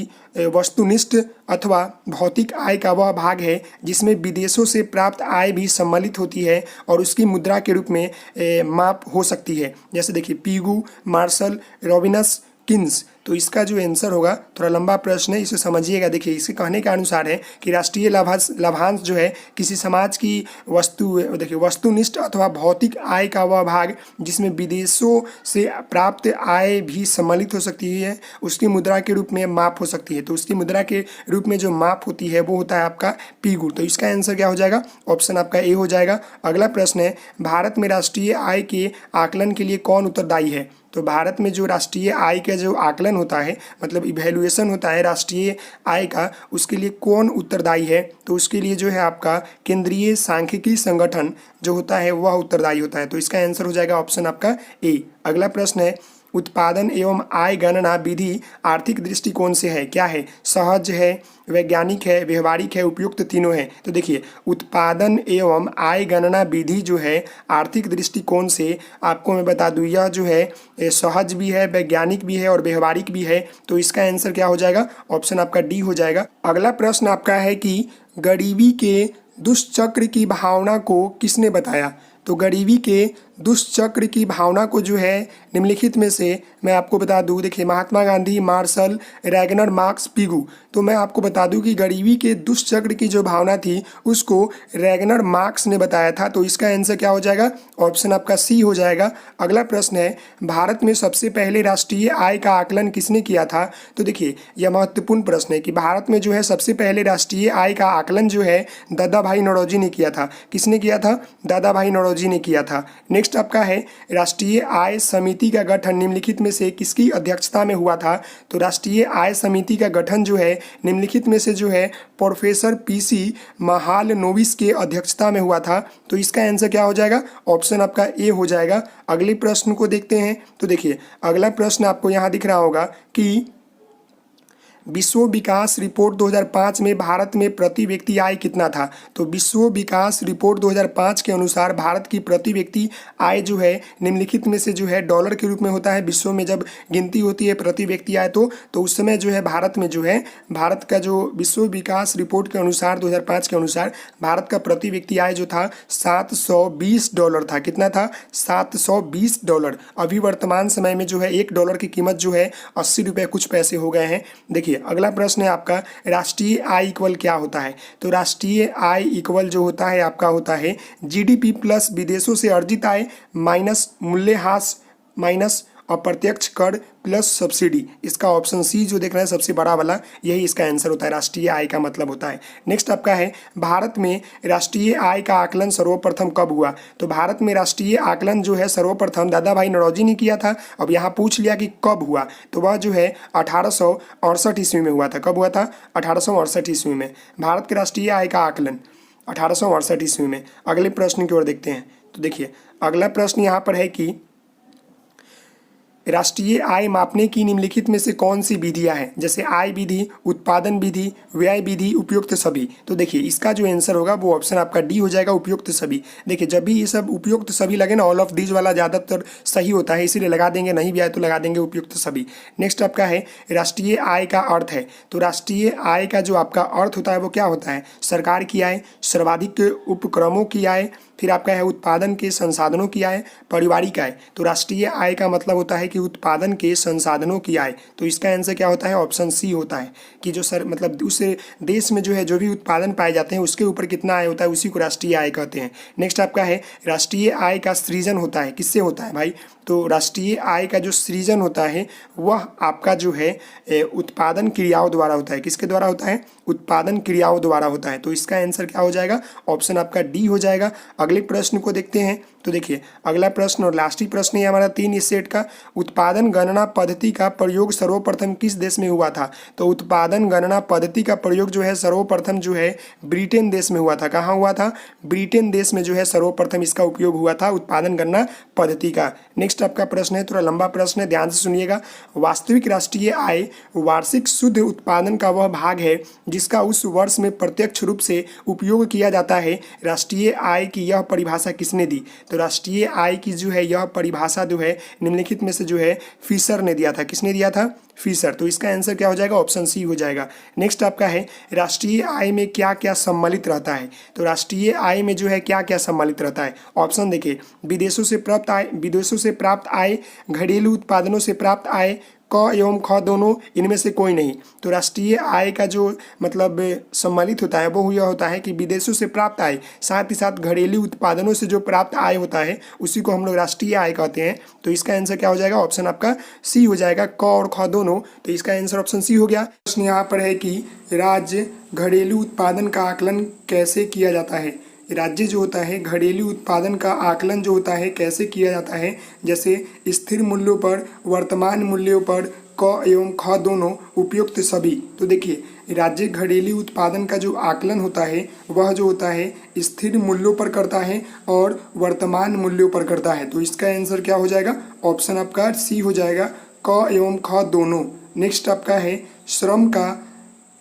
वस्तुनिष्ठ अथवा भौतिक आय का वह भाग है जिसमें विदेशों से प्राप्त आय भी सम्मिलित होती है और उसकी मुद्रा के रूप में माप हो सकती है। जैसे देखिए पीगू, मार्शल, रॉबिन्स, किन्स। तो इसका जो आंसर होगा, थोड़ा लंबा प्रश्न है, इसे समझिएगा। देखिए इसे कहने के अनुसार है कि राष्ट्रीय लाभांश जो है किसी समाज की देखिए वस्तुनिष्ठ अथवा भौतिक आय का वह भाग जिसमें विदेशों से प्राप्त आय भी सम्मिलित हो सकती है, उसकी मुद्रा के रूप में माप हो सकती है। तो उसकी मुद्रा के रूप में जो माप होती है वो होता है आपका पीगू। तो इसका आंसर क्या हो जाएगा, ऑप्शन आपका ए हो जाएगा। अगला प्रश्न है भारत में राष्ट्रीय आय के आकलन के लिए कौन उत्तरदायी है। तो भारत में जो राष्ट्रीय आय का जो आकलन होता है, मतलब इवैल्यूएशन होता है राष्ट्रीय आय का, उसके लिए कौन उत्तरदायी है। तो उसके लिए जो है आपका केंद्रीय सांख्यिकी संगठन जो होता है वह उत्तरदायी होता है। तो इसका आंसर हो जाएगा ऑप्शन आपका ए। अगला प्रश्न है उत्पादन एवं आय गणना विधि आर्थिक दृष्टिकोण से है, क्या है, सहज है, वैज्ञानिक है, व्यवहारिक है, उपयुक्त, तीनों है। तो देखिए उत्पादन एवं आय गणना विधि जो है आर्थिक दृष्टिकोण से आपको मैं बता दूं यह जो है सहज भी है, वैज्ञानिक भी है और व्यवहारिक भी है। तो इसका आंसर क्या हो जाएगा, ऑप्शन आपका डी हो जाएगा। अगला प्रश्न आपका है कि गरीबी के दुष्चक्र की भावना को किसने बताया। तो गरीबी के दुष्चक्र की भावना को जो है निम्नलिखित में से मैं आपको बता दूं, देखिए Mahatma Gandhi, Marshall, Ragnar, Marx, Pigou. तो मैं आपको बता दूं कि गरीबी के दुष्चक्र की जो भावना थी उसको रैगनर मार्क्स ने बताया था। तो इसका आंसर क्या हो जाएगा, ऑप्शन आपका सी हो जाएगा। अगला प्रश्न है भारत में सबसे पहले राष्ट्रीय आय का आकलन किसने किया था। तो देखिए यह महत्वपूर्ण प्रश्न है कि भारत में जो है सबसे पहले राष्ट्रीय आय का आकलन जो है दादा भाई नौरोजी ने किया था। किसने किया था, दादा भाई नौरोजी ने किया था। नेक्स्ट आपका है राष्ट्रीय आय समिति का गठन निम्नलिखित में से किसकी अध्यक्षता में हुआ था। तो राष्ट्रीय आय समिति का गठन जो है निम्नलिखित में से जो है प्रोफेसर पीसी महालनोबिस के अध्यक्षता में हुआ था। तो इसका आंसर क्या हो जाएगा, ऑप्शन आपका ए हो जाएगा। अगले प्रश्न को देखते हैं। तो देखिए अगला प्रश्न आपको यहाँ दिख रहा होगा कि विश्व विकास रिपोर्ट 2005 में भारत में प्रति व्यक्ति आय कितना था। तो विश्व विकास रिपोर्ट 2005 के अनुसार भारत की प्रति व्यक्ति आय जो है निम्नलिखित में से जो है डॉलर के रूप में होता है। विश्व में जब गिनती होती है प्रति व्यक्ति आय तो उस समय जो है भारत में जो है भारत का जो विश्व विकास रिपोर्ट के अनुसार 2005 के अनुसार भारत का प्रति व्यक्ति आय जो था $720 था। कितना था, $720। अभी वर्तमान समय में जो है $1 की कीमत जो है 80 रुपये कुछ पैसे हो गए हैं। देखिए अगला प्रश्न है आपका राष्ट्रीय आय इक्वल क्या होता है। तो राष्ट्रीय आय इक्वल जो होता है आपका होता है जीडीपी प्लस विदेशों से अर्जित आय माइनस मूल्यह्रास माइनस अप्रत्यक्ष कर प्लस सब्सिडी। इसका ऑप्शन सी जो देख रहे हैं सबसे बड़ा वाला, यही इसका आंसर होता है, राष्ट्रीय आय का मतलब होता है। नेक्स्ट आपका है भारत में राष्ट्रीय आय का आकलन सर्वप्रथम कब हुआ। तो भारत में राष्ट्रीय आकलन जो है सर्वप्रथम दादा भाई नौरोजी ने किया था। अब यहाँ पूछ लिया कि कब हुआ, तो वह जो है 1868 ईस्वी में हुआ था। कब हुआ था, 1868 ईस्वी में भारत के राष्ट्रीय आय का आकलन 1868 ईस्वी में। अगले प्रश्न की ओर देखते हैं। तो देखिए अगला प्रश्न यहाँ पर है कि राष्ट्रीय आय मापने की निम्नलिखित में से कौन सी विधियां हैं। जैसे आय विधि, उत्पादन विधि, व्यय विधि, उपयुक्त सभी। तो देखिए इसका जो आंसर होगा वो ऑप्शन आपका डी हो जाएगा, उपयुक्त सभी। देखिए जब भी ये सब उपयुक्त सभी लगे ना, ऑल ऑफ दीज वाला ज़्यादातर सही होता है, इसीलिए लगा देंगे, नहीं भी आए तो लगा देंगे उपयुक्त सभी। नेक्स्ट आपका है राष्ट्रीय आय का अर्थ है। तो राष्ट्रीय आय का जो आपका अर्थ होता है वो क्या होता है, सरकार की आय, सर्वाधिक उपक्रमों की आय, फिर आपका है उत्पादन के संसाधनों की आय, पारिवारिक आय। तो राष्ट्रीय आय का मतलब होता है कि उत्पादन के संसाधनों की आय। तो इसका आंसर क्या होता है? ऑप्शन सी होता है कि जो मतलब उस देश में जो है जो भी उत्पादन पाए जाते हैं उसके ऊपर कितना आय होता है उसी को राष्ट्रीय आय कहते हैं। नेक्स्ट आपका है राष्ट्रीय आय का सृजन होता है, किससे होता है भाई? तो राष्ट्रीय आय का जो सृजन होता है वह आपका जो है उत्पादन क्रियाओं द्वारा होता है। किसके द्वारा होता है? उत्पादन क्रियाओं द्वारा होता है। तो इसका आंसर क्या हो जाएगा? ऑप्शन आपका डी हो जाएगा। अगले प्रश्न को देखते हैं। तो देखिए अगला प्रश्न और लास्ट ही प्रश्न है हमारा 3 इस सेट का। उत्पादन गणना पद्धति का प्रयोग सर्वप्रथम किस देश में हुआ था? तो उत्पादन गणना पद्धति का प्रयोग जो है सर्वप्रथम जो है ब्रिटेन देश में हुआ था। कहाँ हुआ था? ब्रिटेन देश में जो है सर्वप्रथम इसका उपयोग हुआ था उत्पादन गणना पद्धति का। नेक्स्ट आपका प्रश्न है, थोड़ा लंबा प्रश्न है, ध्यान से सुनिएगा। वास्तविक राष्ट्रीय आय वार्षिक शुद्ध उत्पादन का वह भाग है जिसका उस वर्ष में प्रत्यक्ष रूप से उपयोग किया जाता है। राष्ट्रीय आय की यह परिभाषा किसने दी? तो राष्ट्रीय आय की जो है यह परिभाषा जो है निम्नलिखित में से जो है फिशर ने दिया था। किसने दिया था? फिशर। तो इसका आंसर क्या हो जाएगा? ऑप्शन सी हो जाएगा। नेक्स्ट आपका है राष्ट्रीय आय में क्या क्या सम्मिलित रहता है? तो राष्ट्रीय आय में जो है क्या क्या सम्मिलित रहता है? ऑप्शन देखिए, विदेशों से प्राप्त आय, घरेलू उत्पादनों से प्राप्त आय, क एवं ख दोनों, इनमें से कोई नहीं। तो राष्ट्रीय आय का जो मतलब सम्मिलित होता है वो यह होता है कि विदेशों से प्राप्त आय, साथ ही साथ घरेलू उत्पादनों से जो प्राप्त आय होता है उसी को हम लोग राष्ट्रीय आय कहते हैं। तो इसका आंसर क्या हो जाएगा? ऑप्शन आपका सी हो जाएगा, क और ख दोनों। तो इसका आंसर ऑप्शन सी हो गया। प्रश्न यहाँ पर है कि राज्य घरेलू उत्पादन का आकलन कैसे किया जाता है? राज्य जो होता है घरेलू उत्पादन का आकलन जो होता है कैसे किया जाता है? जैसे स्थिर मूल्यों पर, वर्तमान मूल्यों पर, क एवं ख दोनों, उपयुक्त सभी। तो देखिए राज्य घरेलू उत्पादन का जो आकलन होता है वह जो होता है स्थिर मूल्यों पर करता है और वर्तमान मूल्यों पर करता है। तो इसका आंसर क्या हो जाएगा? ऑप्शन आपका सी हो जाएगा, क एवं ख दोनों। नेक्स्ट आपका है श्रम का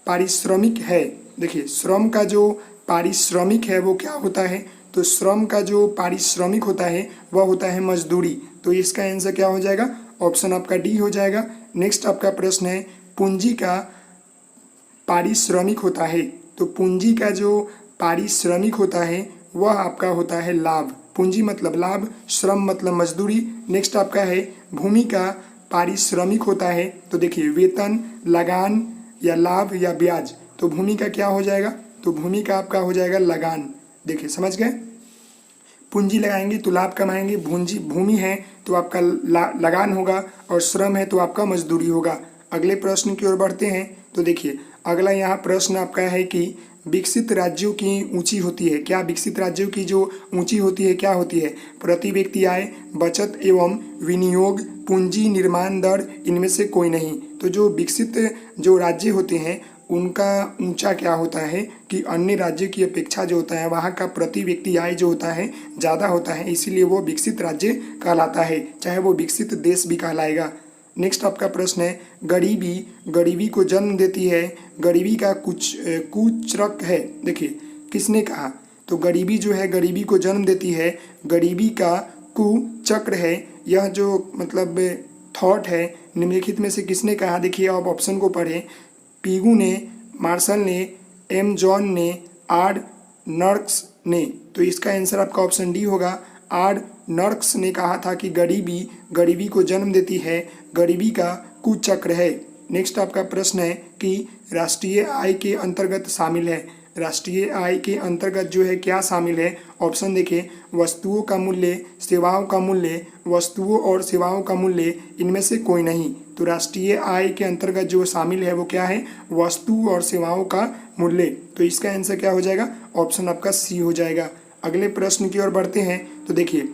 पारिश्रमिक है। देखिए श्रम का जो पारिश्रमिक है वो क्या होता है? तो श्रम का जो पारिश्रमिक होता है वह होता है मजदूरी। तो इसका आंसर क्या हो जाएगा? ऑप्शन आपका डी हो जाएगा। नेक्स्ट आपका प्रश्न है पूंजी का पारिश्रमिक होता है। तो पूंजी का जो पारिश्रमिक होता है वह आपका होता है लाभ। पूंजी मतलब लाभ, श्रम मतलब मजदूरी। नेक्स्ट आपका है भूमि का पारिश्रमिक होता है। तो देखिए वेतन, लगान या लाभ या ब्याज। तो भूमि का क्या हो जाएगा? तो भूमि का आपका हो जाएगा लगान। देखिए समझ गए? पूंजी लगाएंगे तो लाभ कमाएंगे, भूमि है तो आपका लगान होगा और श्रम है तो आपका मजदूरी होगा। अगले प्रश्न की ओर बढ़ते हैं। तो देखिए अगला यहाँ प्रश्न आपका है कि विकसित राज्यों की ऊंची होती है क्या? विकसित राज्यों की जो ऊंची होती है क्या होती है? प्रति व्यक्ति आय, बचत एवं विनियोग, पूंजी निर्माण दर, इनमें से कोई नहीं। तो जो विकसित जो राज्य होते हैं उनका ऊंचा क्या होता है कि अन्य राज्यों की अपेक्षा जो होता है वहाँ का प्रति व्यक्ति आय जो होता है ज़्यादा होता है, इसीलिए वो विकसित राज्य कहलाता है, चाहे वो विकसित देश भी कहलाएगा। नेक्स्ट आपका प्रश्न है गरीबी को जन्म देती है, गरीबी का कुछ कुचक्रक है। देखिए किसने कहा? तो गरीबी जो है गरीबी को जन्म देती है, गरीबी का कुचक्र है। यह जो मतलब थॉट है निम्नलिखित में से किसने कहा? देखिए आप ऑप्शन को पढ़ें। पीगू ने, मार्शल ने, एम जॉन ने, आर नर्क्स ने। तो इसका आंसर आपका ऑप्शन डी होगा। आर नर्क्स ने कहा था कि गरीबी को जन्म देती है, गरीबी का कुचक्र है। नेक्स्ट आपका प्रश्न है कि राष्ट्रीय आय के अंतर्गत शामिल है। राष्ट्रीय आय के अंतर्गत जो है क्या शामिल है? ऑप्शन देखिए वस्तुओं का मूल्य, सेवाओं का मूल्य, वस्तुओं और सेवाओं का मूल्य, इनमें से कोई नहीं। तो राष्ट्रीय आय के अंतर्गत जो शामिल है वो क्या है? वस्तु और सेवाओं का मूल्य। तो इसका आंसर क्या हो जाएगा? ऑप्शन आपका सी हो जाएगा। अगले प्रश्न की ओर बढ़ते हैं। तो देखिए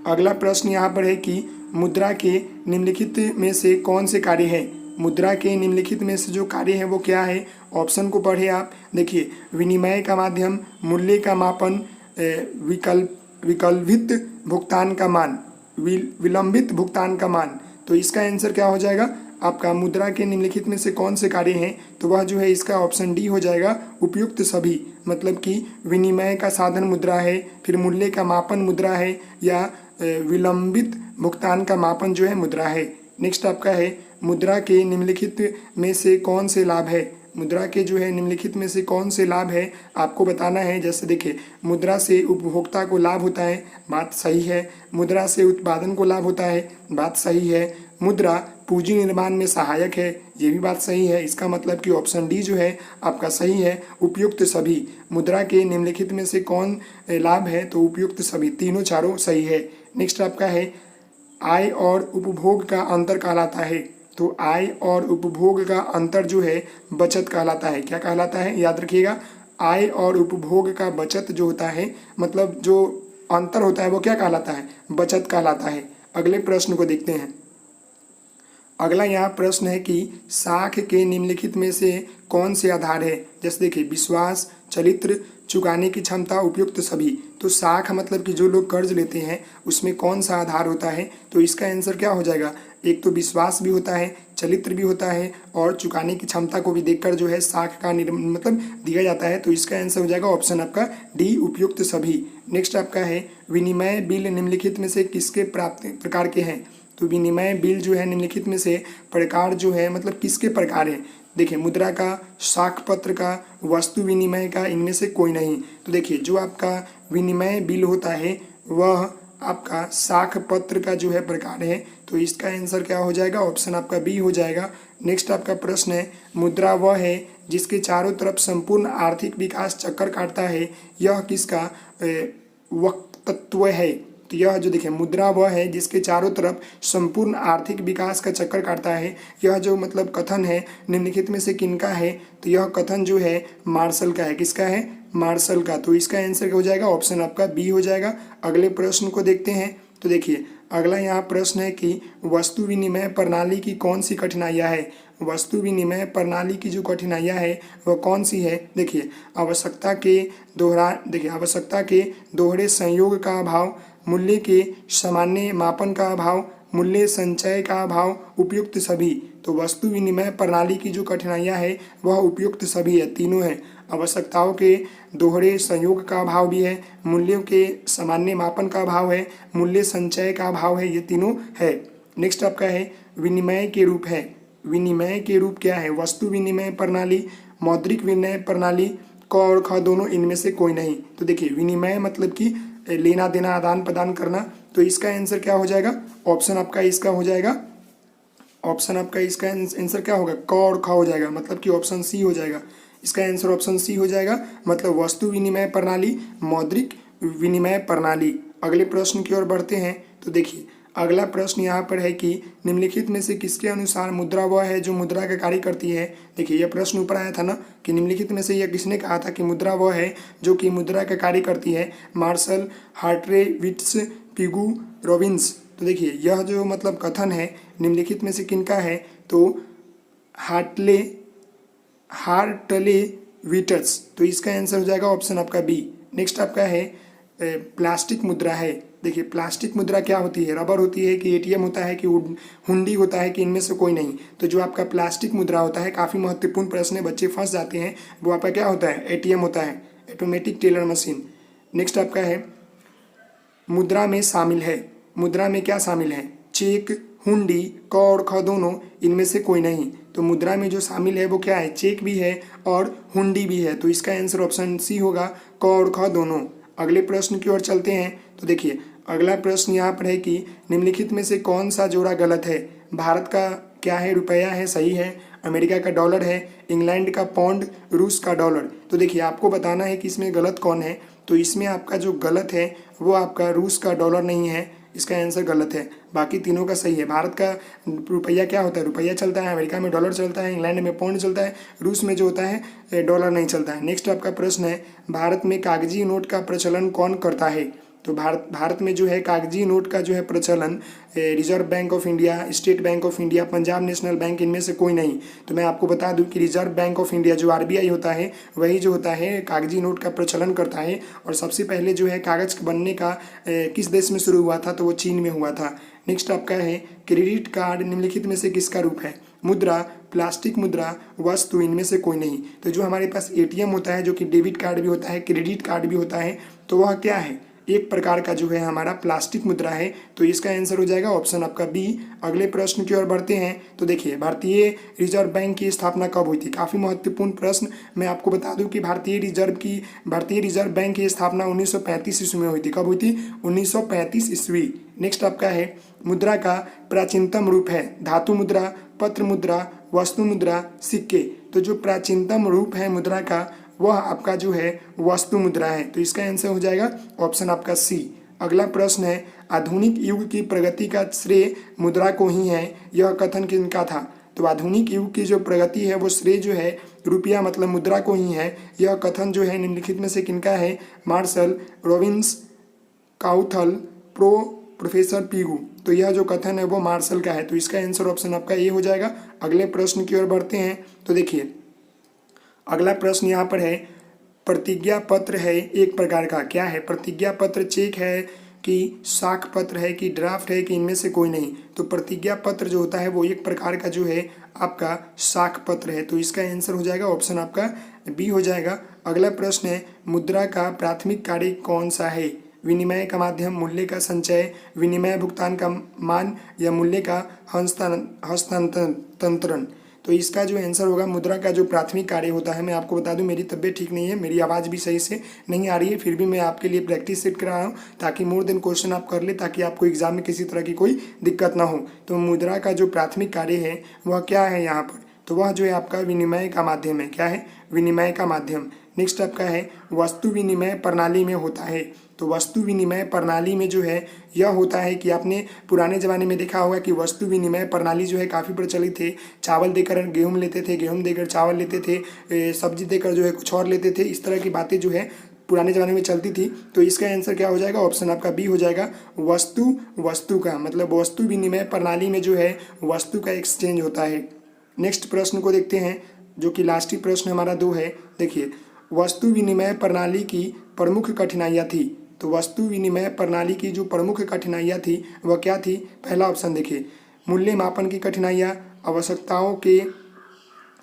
अगला प्रश्न यहाँ पर है कि मुद्रा के निम्नलिखित में से कौन से कार्य हैं? मुद्रा के निम्नलिखित में से जो कार्य है वो क्या है? ऑप्शन को पढ़े आप। देखिए विनिमय का माध्यम, मूल्य का मापन, विकल्पित भुगतान का मान, विलंबित भुगतान का मान। तो इसका आंसर क्या हो जाएगा आपका? मुद्रा के निम्नलिखित में से कौन से कार्य हैं? तो वह जो है इसका ऑप्शन डी हो जाएगा, उपयुक्त सभी। मतलब कि विनिमय का साधन मुद्रा है, फिर मूल्य का मापन मुद्रा है, या विलंबित भुगतान का मापन जो है मुद्रा है। नेक्स्ट आपका है मुद्रा के निम्नलिखित में से कौन से लाभ है? मुद्रा के जो है निम्नलिखित में से कौन से लाभ है आपको बताना है। जैसे देखिए मुद्रा से उपभोक्ता को लाभ होता है, बात सही है। मुद्रा से उत्पादन को लाभ होता है, बात सही है। मुद्रा पूंजी निर्माण में सहायक है, ये भी बात सही है। इसका मतलब कि ऑप्शन डी जो है आपका सही है। उपयुक्त सभी, मुद्रा के निम्नलिखित में से कौन लाभ है, तो उपयुक्त सभी, तीनों चारों सही है। नेक्स्ट आपका है आय और उपभोग का अंतर कहलाता है, तो आय और उपभोग का अंतर जो है बचत कहलाता है। क्या कहलाता है, याद रखिएगा, आय और उपभोग का बचत जो होता है, मतलब जो अंतर होता है वो क्या कहलाता है, बचत कहलाता है। अगले प्रश्न को देखते हैं। अगला यहाँ प्रश्न है कि साख के निम्नलिखित में से कौन से आधार है। जैसे देखिए, विश्वास, चरित्र, चुकाने की क्षमता, उपयुक्त सभी। तो साख मतलब कि जो लोग कर्ज लेते हैं उसमें कौन सा आधार होता है, तो इसका आंसर क्या हो जाएगा, एक तो विश्वास भी होता है, चरित्र भी होता है, और चुकाने की क्षमता को भी देखकर जो है साख का मतलब दिया जाता है। तो इसका आंसर हो जाएगा ऑप्शन आपका डी, उपयुक्त सभी। नेक्स्ट आपका है विनिमय बिल निम्नलिखित में से किसके प्राप्त प्रकार के हैं। तो विनिमय बिल जो है निम्नलिखित में से प्रकार जो है मतलब किसके प्रकार है। देखिए, मुद्रा का, साख पत्र का, वस्तु विनिमय का, इनमें से कोई नहीं। तो देखिए, जो आपका विनिमय बिल होता है वह आपका साख पत्र का जो है प्रकार है। तो इसका आंसर क्या हो जाएगा, ऑप्शन आपका बी हो जाएगा। नेक्स्ट आपका प्रश्न है मुद्रा वह है जिसके चारों तरफ संपूर्ण आर्थिक विकास चक्कर काटता है, यह किसका वक्तत्व है। तो यह जो देखिए, मुद्रा वह है जिसके चारों तरफ संपूर्ण आर्थिक विकास का चक्कर काटता है, यह जो मतलब कथन है निम्नलिखित में से किनका है, तो यह कथन जो है मार्शल का है। किसका है, मार्शल का। तो इसका आंसर हो जाएगा ऑप्शन आपका बी हो जाएगा। अगले प्रश्न को देखते हैं। तो देखिए, अगला यहाँ प्रश्न है कि वस्तु विनिमय प्रणाली की कौन सी कठिनाइयाँ है। वस्तु विनिमय प्रणाली की जो कठिनाइयाँ है वह कौन सी है। देखिए, आवश्यकता के दोहरे संयोग का अभाव, मूल्य के सामान्य मापन का अभाव, मूल्य संचय का अभाव, उपयुक्त सभी। तो वस्तु विनिमय प्रणाली की जो कठिनाइयाँ है वह उपयुक्त सभी है, तीनों है। आवश्यकताओं के दोहरे संयोग का अभाव भी है, मूल्यों के सामान्य मापन का अभाव है, मूल्य संचय का अभाव है, ये तीनों है। नेक्स्ट आपका है विनिमय के रूप है। विनिमय के रूप क्या है, वस्तु विनिमय प्रणाली, मौद्रिक विनिमय प्रणाली, क और ख दोनों, इनमें से कोई नहीं। तो देखिए, विनिमय मतलब कि लेना देना, आदान प्रदान करना। तो इसका आंसर क्या हो जाएगा, ऑप्शन आपका इसका हो जाएगा, ऑप्शन आपका इसका आंसर क्या होगा, क और ख हो जाएगा, मतलब कि ऑप्शन सी हो जाएगा। इसका आंसर ऑप्शन सी हो जाएगा, मतलब वस्तु विनिमय प्रणाली, मौद्रिक विनिमय प्रणाली। अगले प्रश्न की ओर बढ़ते हैं। तो देखिए, अगला प्रश्न यहाँ पर है कि निम्नलिखित में से किसके अनुसार मुद्रा वह है जो मुद्रा का कार्य करती है। देखिए, यह प्रश्न ऊपर आया था ना कि निम्नलिखित में से यह किसने कहा था कि मुद्रा वह है जो कि मुद्रा का कार्य करती है। मार्शल, हार्ट्रेविट्स, पिगू, रॉबिन्स। तो देखिए, यह जो मतलब कथन है निम्नलिखित में से किनका है, तो हार्टलेविट्स। तो इसका आंसर हो जाएगा ऑप्शन आपका बी। नेक्स्ट आपका है प्लास्टिक मुद्रा है। देखिए, प्लास्टिक मुद्रा क्या होती है, रबर होती है कि एटीएम होता है कि हुंडी होता है कि इनमें से कोई नहीं। तो जो आपका प्लास्टिक मुद्रा होता है, काफ़ी महत्वपूर्ण प्रश्न है, बच्चे फंस जाते हैं, वो आपका क्या होता है, एटीएम होता है, ऑटोमेटिक टेलर मशीन। नेक्स्ट आपका है मुद्रा में शामिल है। मुद्रा में क्या शामिल है, चेक, हुंडी, क और ख दोनों, इनमें से कोई नहीं। तो मुद्रा में जो शामिल है वो क्या है, चेक भी है और हुंडी भी है। तो इसका आंसर ऑप्शन सी होगा, क और ख दोनों। अगले प्रश्न की ओर चलते हैं। तो देखिए, अगला प्रश्न यहाँ पर है कि निम्नलिखित में से कौन सा जोड़ा गलत है। भारत का क्या है, रुपया है, सही है। अमेरिका का डॉलर है, इंग्लैंड का पाउंड, रूस का डॉलर। तो देखिए, आपको बताना है कि इसमें गलत कौन है। तो इसमें आपका जो गलत है वो आपका रूस का डॉलर नहीं है, इसका आंसर गलत है। बाकी तीनों का सही है। भारत का रुपया क्या होता है, रुपया चलता है, अमेरिका में डॉलर चलता है, इंग्लैंड में पाउंड चलता है, रूस में जो होता है डॉलर नहीं चलता है। नेक्स्ट आपका प्रश्न है भारत में कागजी नोट का प्रचलन कौन करता है। तो भारत में जो है कागजी नोट का जो है प्रचलन reserve bank of India, state bank of India, Punjab national bank, इनमें से कोई नहीं। तो मैं आपको बता दूं कि रिजर्व बैंक ऑफ इंडिया जो आरबीआई होता है वही जो होता है कागजी नोट का प्रचलन करता है। और सबसे पहले जो है कागज बनने का किस देश में शुरू हुआ था, तो वो चीन में हुआ था। नेक्स्ट आपका है क्रेडिट कार्ड निम्नलिखित में से किसका रूप है। मुद्रा, प्लास्टिक मुद्रा, वस्तु, इनमें से कोई नहीं। तो जो हमारे पास एटीएम होता है जो कि डेबिट कार्ड भी होता है, क्रेडिट कार्ड भी होता है, तो वह क्या है, एक प्रकार का जो है हमारा प्लास्टिक मुद्रा है। तो इसका आंसर हो जाएगा ऑप्शन आपका बी। अगले प्रश्न की ओर बढ़ते हैं। तो देखिए, भारतीय रिजर्व बैंक की स्थापना कब हुई थी, काफ़ी महत्वपूर्ण प्रश्न। मैं आपको बता दूं कि भारतीय रिजर्व बैंक की स्थापना 1935 ईस्वी में हुई थी। कब हुई थी, 1935 ईस्वी। नेक्स्ट आपका है मुद्रा का प्राचीनतम रूप है धातु मुद्रा, पत्र मुद्रा, वस्तु मुद्रा, सिक्के। तो जो प्राचीनतम रूप है मुद्रा का वह आपका जो है वस्तु मुद्रा है। तो इसका आंसर हो जाएगा ऑप्शन आपका सी। अगला प्रश्न है आधुनिक युग की प्रगति का श्रेय मुद्रा को ही है, यह कथन किनका था? तो आधुनिक युग की जो प्रगति है वो श्रेय जो है रुपया मतलब मुद्रा को ही है, यह कथन जो है निम्नलिखित में से किनका है? मार्शल, रॉबिन्स, काउथल, प्रोफेसर पीगू। तो यह जो कथन है वो मार्शल का है। तो इसका आंसर ऑप्शन आपका ए हो जाएगा। अगले प्रश्न की ओर बढ़ते हैं। तो देखिए अगला प्रश्न यहाँ पर है प्रतिज्ञा पत्र है एक प्रकार का, क्या है? प्रतिज्ञा पत्र चेक है कि साख पत्र है कि ड्राफ्ट है कि इनमें से कोई नहीं? तो प्रतिज्ञा पत्र जो होता है वो एक प्रकार का जो है आपका साख पत्र है। तो इसका आंसर हो जाएगा ऑप्शन आपका बी हो जाएगा। अगला प्रश्न है मुद्रा का प्राथमिक कार्य कौन सा है? विनिमय का माध्यम, मूल्य का संचय, विनिमय भुगतान का मान या मूल्य का हस्तांतरण। तो इसका जो आंसर होगा मुद्रा का जो प्राथमिक कार्य होता है, मैं आपको बता दूं मेरी तबीयत ठीक नहीं है, मेरी आवाज़ भी सही से नहीं आ रही है, फिर भी मैं आपके लिए प्रैक्टिस सेट करा रहा हूँ ताकि मोर देन क्वेश्चन आप कर ले, ताकि आपको एग्जाम में किसी तरह की कोई दिक्कत ना हो। तो मुद्रा का जो प्राथमिक कार्य है वह क्या है यहाँ पर? तो वह जो है आपका विनिमय का माध्यम है। क्या है? विनिमय का माध्यम। नेक्स्ट आपका है वस्तु विनिमय प्रणाली में होता है। तो वस्तु विनिमय प्रणाली में जो है यह होता है कि आपने पुराने ज़माने में देखा होगा कि वस्तु विनिमय प्रणाली जो है काफ़ी प्रचलित थे। चावल देकर गेहूँ लेते थे, गेहूँ देकर चावल लेते थे, सब्जी देकर जो है कुछ और लेते थे। इस तरह की बातें जो है पुराने ज़माने में चलती थी। तो इसका आंसर क्या हो जाएगा? ऑप्शन आपका बी हो जाएगा। वस्तु का मतलब वस्तु विनिमय प्रणाली में जो है वस्तु का एक्सचेंज होता है। नेक्स्ट प्रश्न को देखते हैं जो कि लास्ट ही प्रश्न हमारा 2 है। देखिए वस्तु विनिमय प्रणाली की प्रमुख कठिनाइयाँ थी। तो वस्तु विनिमय प्रणाली की जो प्रमुख कठिनाइयाँ थी वह क्या थी? पहला ऑप्शन देखिए मूल्य मापन की कठिनाइयाँ,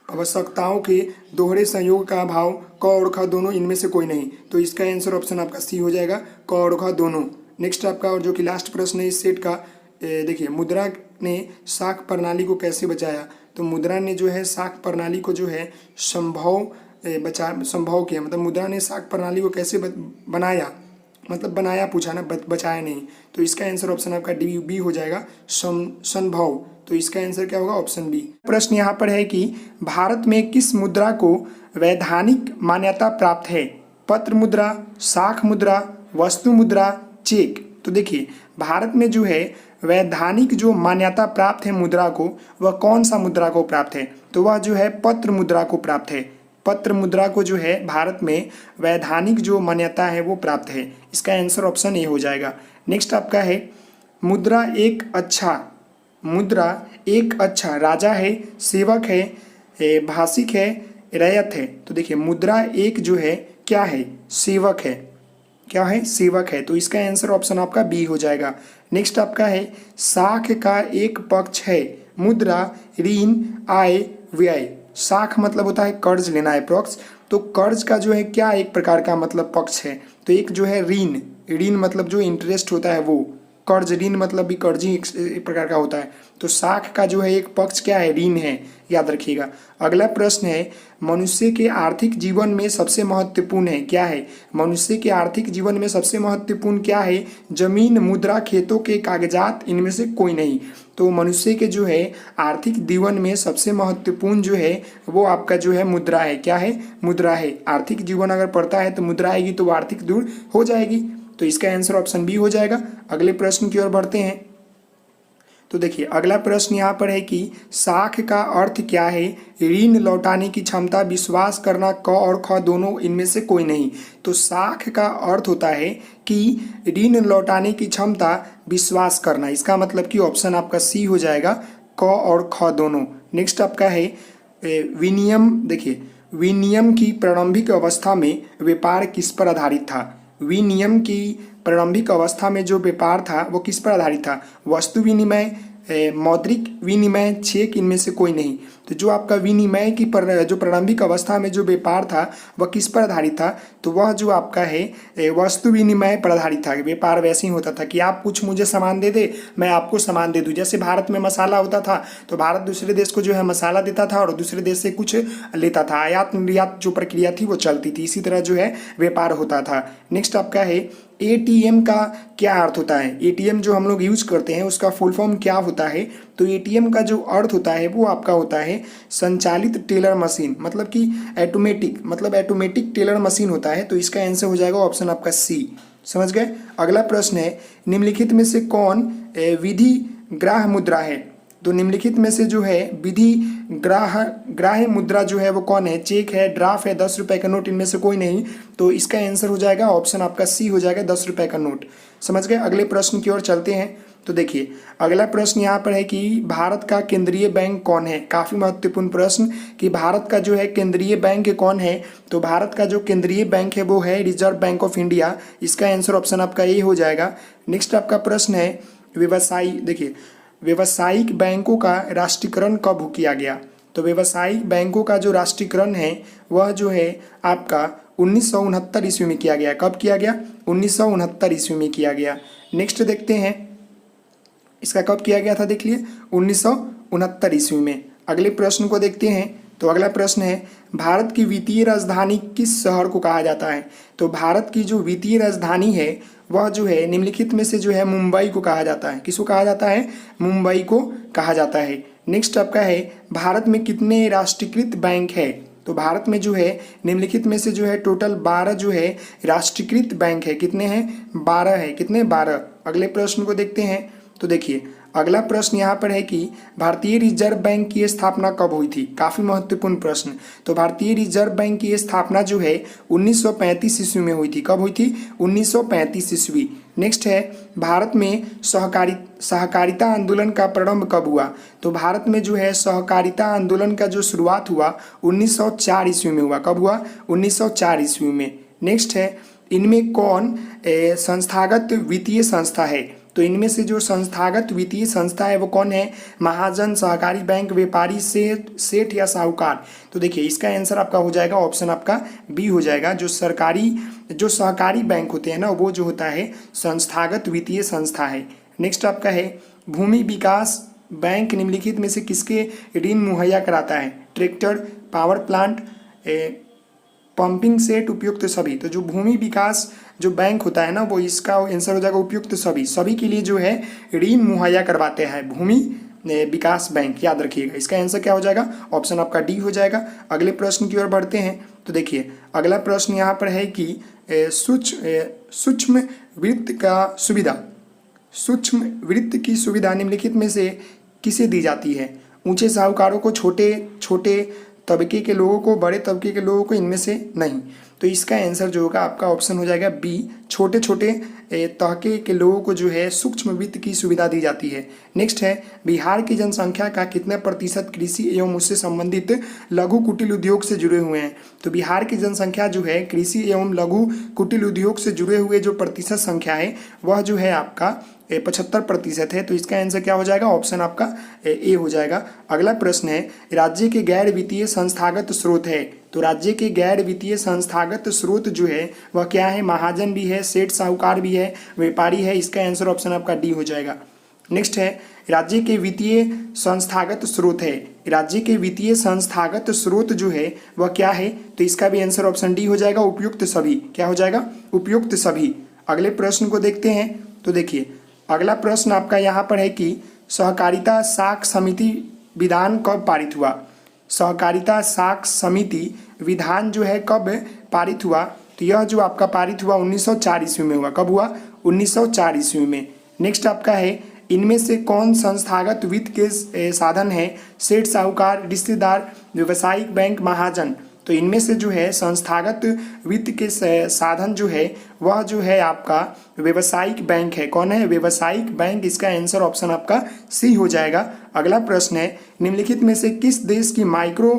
आवश्यकताओं के दोहरे संयोग का अभाव, क और ख दोनों, इनमें से कोई नहीं। तो इसका आंसर ऑप्शन आपका सी हो जाएगा, क और ख दोनों। नेक्स्ट आपका और जो कि लास्ट प्रश्न है इस सेट का, देखिए मुद्रा ने साख प्रणाली को कैसे बचाया? तो मुद्रा ने जो है साख प्रणाली को जो है संभव किया, मतलब मुद्रा ने साख प्रणाली को कैसे बनाया, मतलब बनाया पूछा ना, बचाया नहीं। तो इसका आंसर ऑप्शन आपका डी बी हो जाएगा, संभव। तो इसका आंसर क्या होगा? Option B. प्रश्न यहाँ पर है कि भारत में किस मुद्रा को वैधानिक मान्यता प्राप्त है? पत्र मुद्रा, साख मुद्रा, वस्तु मुद्रा, चेक। तो देखिए भारत में जो है वैधानिक जो मान्यता प्राप्त है मुद्रा को, वह कौन सा मुद्रा को प्राप्त है? तो वह जो है पत्र मुद्रा को प्राप्त है। पत्र मुद्रा को जो है भारत में वैधानिक जो मान्यता है वो प्राप्त है। इसका आंसर ऑप्शन ए हो जाएगा। नेक्स्ट आपका है मुद्रा एक अच्छा राजा है, सेवक है, भाषिक है, रैयत है। तो देखिए मुद्रा एक जो है क्या है? सेवक है। क्या है? सेवक है। तो इसका आंसर ऑप्शन आपका बी हो जाएगा। नेक्स्ट आपका है साख का एक पक्ष है मुद्रा, ऋण, आय, व्यय। साख मतलब होता है कर्ज लेना है पक्ष, तो कर्ज का जो है क्या एक प्रकार का मतलब पक्ष है? तो एक जो है ऋण मतलब जो इंटरेस्ट होता है वो, कर्ज, ऋण मतलब भी कर्ज ही एक प्रकार का होता है। तो साख का जो है एक पक्ष क्या है? ऋण है, याद रखिएगा। अगला प्रश्न है मनुष्य के आर्थिक जीवन में सबसे महत्वपूर्ण है, क्या है? मनुष्य के आर्थिक जीवन में सबसे महत्वपूर्ण क्या है? जमीन, मुद्रा, खेतों के कागजात, इनमें से कोई नहीं। तो मनुष्य के जो है आर्थिक जीवन में सबसे महत्वपूर्ण जो है वो आपका जो है मुद्रा है। क्या है? मुद्रा है। आर्थिक जीवन अगर पड़ता है तो मुद्रा आएगी तो वो आर्थिक दूर हो जाएगी। तो इसका आंसर ऑप्शन बी हो जाएगा। अगले प्रश्न की ओर बढ़ते हैं। तो देखिए अगला प्रश्न यहाँ पर है कि साख का अर्थ क्या है? ऋण लौटाने की क्षमता, विश्वास करना, क और ख दोनों, इनमें से कोई नहीं। तो साख का अर्थ होता है कि ऋण लौटाने की क्षमता, विश्वास करना। इसका मतलब कि ऑप्शन आपका सी हो जाएगा, क और ख दोनों। नेक्स्ट आपका है विनियम। देखिए विनियम की प्रारंभिक अवस्था में व्यापार किस पर आधारित था? विनियम की प्रारंभिक अवस्था में जो व्यापार था वो किस पर आधारित था? वस्तु विनिमय, मौद्रिक विनिमय, चेक, इनमें से कोई नहीं। तो जो आपका विनिमय की जो प्रारंभिक अवस्था में जो व्यापार था वह किस पर आधारित था, तो वह जो आपका है वस्तु विनिमय पर आधारित था। व्यापार वैसे ही होता था कि आप कुछ मुझे सामान दे दे, मैं आपको सामान दे दूं। जैसे भारत में मसाला होता था तो भारत दूसरे देश को जो है मसाला देता था और दूसरे देश से कुछ लेता था, आयात निर्यात जो प्रक्रिया थी वो चलती थी। इसी तरह जो है व्यापार होता था। नेक्स्ट आपका है एटीएम का क्या अर्थ होता है। एटीएम जो हम लोग यूज करते हैं उसका फुल फॉर्म क्या होता है, तो एटीएम का जो अर्थ होता है वो आपका होता है संचालित टेलर मशीन, मतलब कि ऑटोमेटिक टेलर मशीन होता है। तो इसका आंसर हो जाएगा ऑप्शन आपका सी। समझ गए। अगला प्रश्न है निम्नलिखित में से कौन विधि ग्राह्य मुद्रा है, तो निम्नलिखित में से जो है विधि ग्राह्य मुद्रा जो है वो कौन है। चेक है, ड्राफ्ट है, 10 रुपए का नोट, इनमें से कोई नहीं। तो इसका आंसर हो जाएगा ऑप्शन आपका सी हो जाएगा, 10 रुपए का नोट। समझ गए। अगले प्रश्न की ओर चलते हैं। तो देखिए अगला प्रश्न यहाँ पर है कि भारत का केंद्रीय बैंक कौन है। काफी महत्वपूर्ण प्रश्न कि भारत का जो है केंद्रीय बैंक कौन है, तो भारत का जो केंद्रीय बैंक है वो है रिजर्व बैंक ऑफ इंडिया। इसका आंसर ऑप्शन आपका ए हो जाएगा। नेक्स्ट आपका प्रश्न है देखिए व्यवसायिक बैंकों का राष्ट्रीयकरण कब किया गया, तो व्यवसायिक बैंकों का जो राष्ट्रीयकरण है वह जो है आपका 1969 ईस्वी में किया गया। कब किया गया, 1969 ईस्वी में किया गया। नेक्स्ट देखते हैं इसका कब किया गया था, देख लिए 1969 ईस्वी में। अगले प्रश्न को देखते हैं। तो अगला प्रश्न है भारत की वित्तीय राजधानी किस शहर को कहा जाता है, तो भारत की जो वित्तीय राजधानी है वह जो है निम्नलिखित में से जो है मुंबई को कहा जाता है। किसको कहा जाता है, मुंबई को कहा जाता है। नेक्स्ट आपका है भारत में कितने राष्ट्रीयकृत बैंक है, तो भारत में जो है निम्नलिखित में से जो है टोटल 12 जो है राष्ट्रीयकृत बैंक है। कितने हैं, 12 है। कितने, 12। अगले प्रश्न को देखते हैं। तो देखिए अगला प्रश्न यहाँ पर है कि भारतीय रिजर्व बैंक की स्थापना कब हुई थी। काफी महत्वपूर्ण प्रश्न। तो भारतीय रिजर्व बैंक की स्थापना जो है 1935 ईस्वी में हुई थी। कब हुई थी, 1935 ईस्वी। नेक्स्ट है भारत में सहकारिता आंदोलन का प्रारंभ कब हुआ, तो भारत में जो है सहकारिता आंदोलन का जो शुरुआत हुआ 1904 ईस्वी में हुआ। कब हुआ, 1904 ईस्वी में। नेक्स्ट है इनमें कौन संस्थागत वित्तीय संस्था है, तो इनमें से जो संस्थागत वित्तीय संस्था है वो कौन है, महाजन, सहकारी बैंक, व्यापारी, सेठ या साहूकार। तो देखिए इसका आंसर आपका हो जाएगा ऑप्शन आपका बी हो जाएगा। जो सहकारी बैंक होते हैं ना वो जो होता है संस्थागत वित्तीय संस्था है। नेक्स्ट आपका है भूमि विकास बैंक निम्नलिखित में से किसके ऋण मुहैया कराता है, tractor, power plant, pumping set, उपयुक्त सभी। तो जो भूमि विकास जो बैंक होता है ना वो इसका आंसर हो जाएगा उपयुक्त सभी के लिए जो है ऋण मुहैया करवाते हैं भूमि विकास बैंक, याद रखिएगा। इसका आंसर क्या हो जाएगा, ऑप्शन आपका डी हो जाएगा। अगले प्रश्न की ओर बढ़ते हैं। तो देखिए अगला प्रश्न यहाँ पर है कि सूक्ष्म वित्त की सुविधा निम्नलिखित में से किसे दी जाती है, ऊंचे साहूकारों को, छोटे तबके के लोगों को, बड़े तबके के लोगों को, इनमें से नहीं। तो इसका आंसर जो होगा आपका ऑप्शन हो जाएगा बी, छोटे तबके के लोगों को जो है सूक्ष्म वित्त की सुविधा दी जाती है। नेक्स्ट है बिहार की जनसंख्या का कितने प्रतिशत कृषि एवं उससे संबंधित लघु कुटीर उद्योग से जुड़े हुए हैं, तो बिहार की जनसंख्या जो है कृषि एवं लघु कुटीर उद्योग से जुड़े हुए जो प्रतिशत संख्या है वह जो है आपका 75% है। तो इसका आंसर क्या हो जाएगा, ऑप्शन आपका ए हो जाएगा। अगला प्रश्न है राज्य के गैर वित्तीय संस्थागत स्रोत है, तो राज्य के गैर वित्तीय संस्थागत स्रोत जो है वह क्या है, महाजन भी है, सेठ साहूकार भी है, व्यापारी है। इसका आंसर ऑप्शन आपका डी हो जाएगा। नेक्स्ट है राज्य के वित्तीय संस्थागत स्रोत है, राज्य के वित्तीय संस्थागत स्रोत जो है वह क्या है, तो इसका भी आंसर ऑप्शन डी हो जाएगा, उपयुक्त सभी। क्या हो जाएगा, उपयुक्त सभी। अगले प्रश्न को देखते हैं। तो देखिए अगला प्रश्न आपका यहाँ पर है कि सहकारिता साख समिति विधान कब पारित हुआ, सहकारिता साख समिति विधान जो है कब पारित हुआ, तो यह जो आपका पारित हुआ 1904 ईस्वी में हुआ। कब हुआ, 1904 ईस्वी में। नेक्स्ट आपका है इनमें से कौन संस्थागत वित्त के साधन है, सेठ साहूकार, रिश्तेदार, व्यावसायिक बैंक, महाजन। तो इनमें से जो है संस्थागत वित्त के साधन जो है वह जो है आपका व्यावसायिक बैंक है। कौन है, व्यावसायिक बैंक। इसका आंसर ऑप्शन आपका सी हो जाएगा। अगला प्रश्न है निम्नलिखित में से किस देश की माइक्रो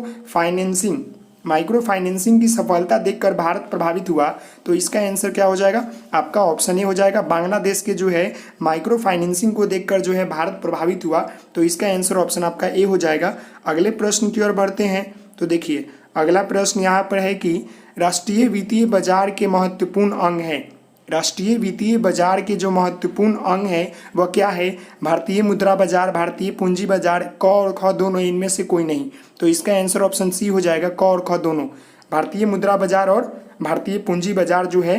माइक्रो फाइनेंसिंग की सफलता देखकर भारत प्रभावित हुआ, तो इसका आंसर क्या हो जाएगा? आपका ऑप्शन ए हो जाएगा। बांग्लादेश के जो है माइक्रो फाइनेंसिंग को देखकर जो है भारत प्रभावित हुआ, तो इसका आंसर ऑप्शन आपका ए हो जाएगा। अगले प्रश्न की ओर बढ़ते हैं। तो देखिए अगला प्रश्न यहाँ पर है कि राष्ट्रीय वित्तीय बाजार के महत्वपूर्ण अंग है। राष्ट्रीय वित्तीय बाजार के जो महत्वपूर्ण अंग है वह क्या है? भारतीय मुद्रा बाजार, भारतीय पूंजी बाजार, क और ख दोनों, इनमें से कोई नहीं। तो इसका आंसर ऑप्शन सी हो जाएगा, क और ख दोनों। भारतीय मुद्रा बाजार और भारतीय पूंजी बाजार जो है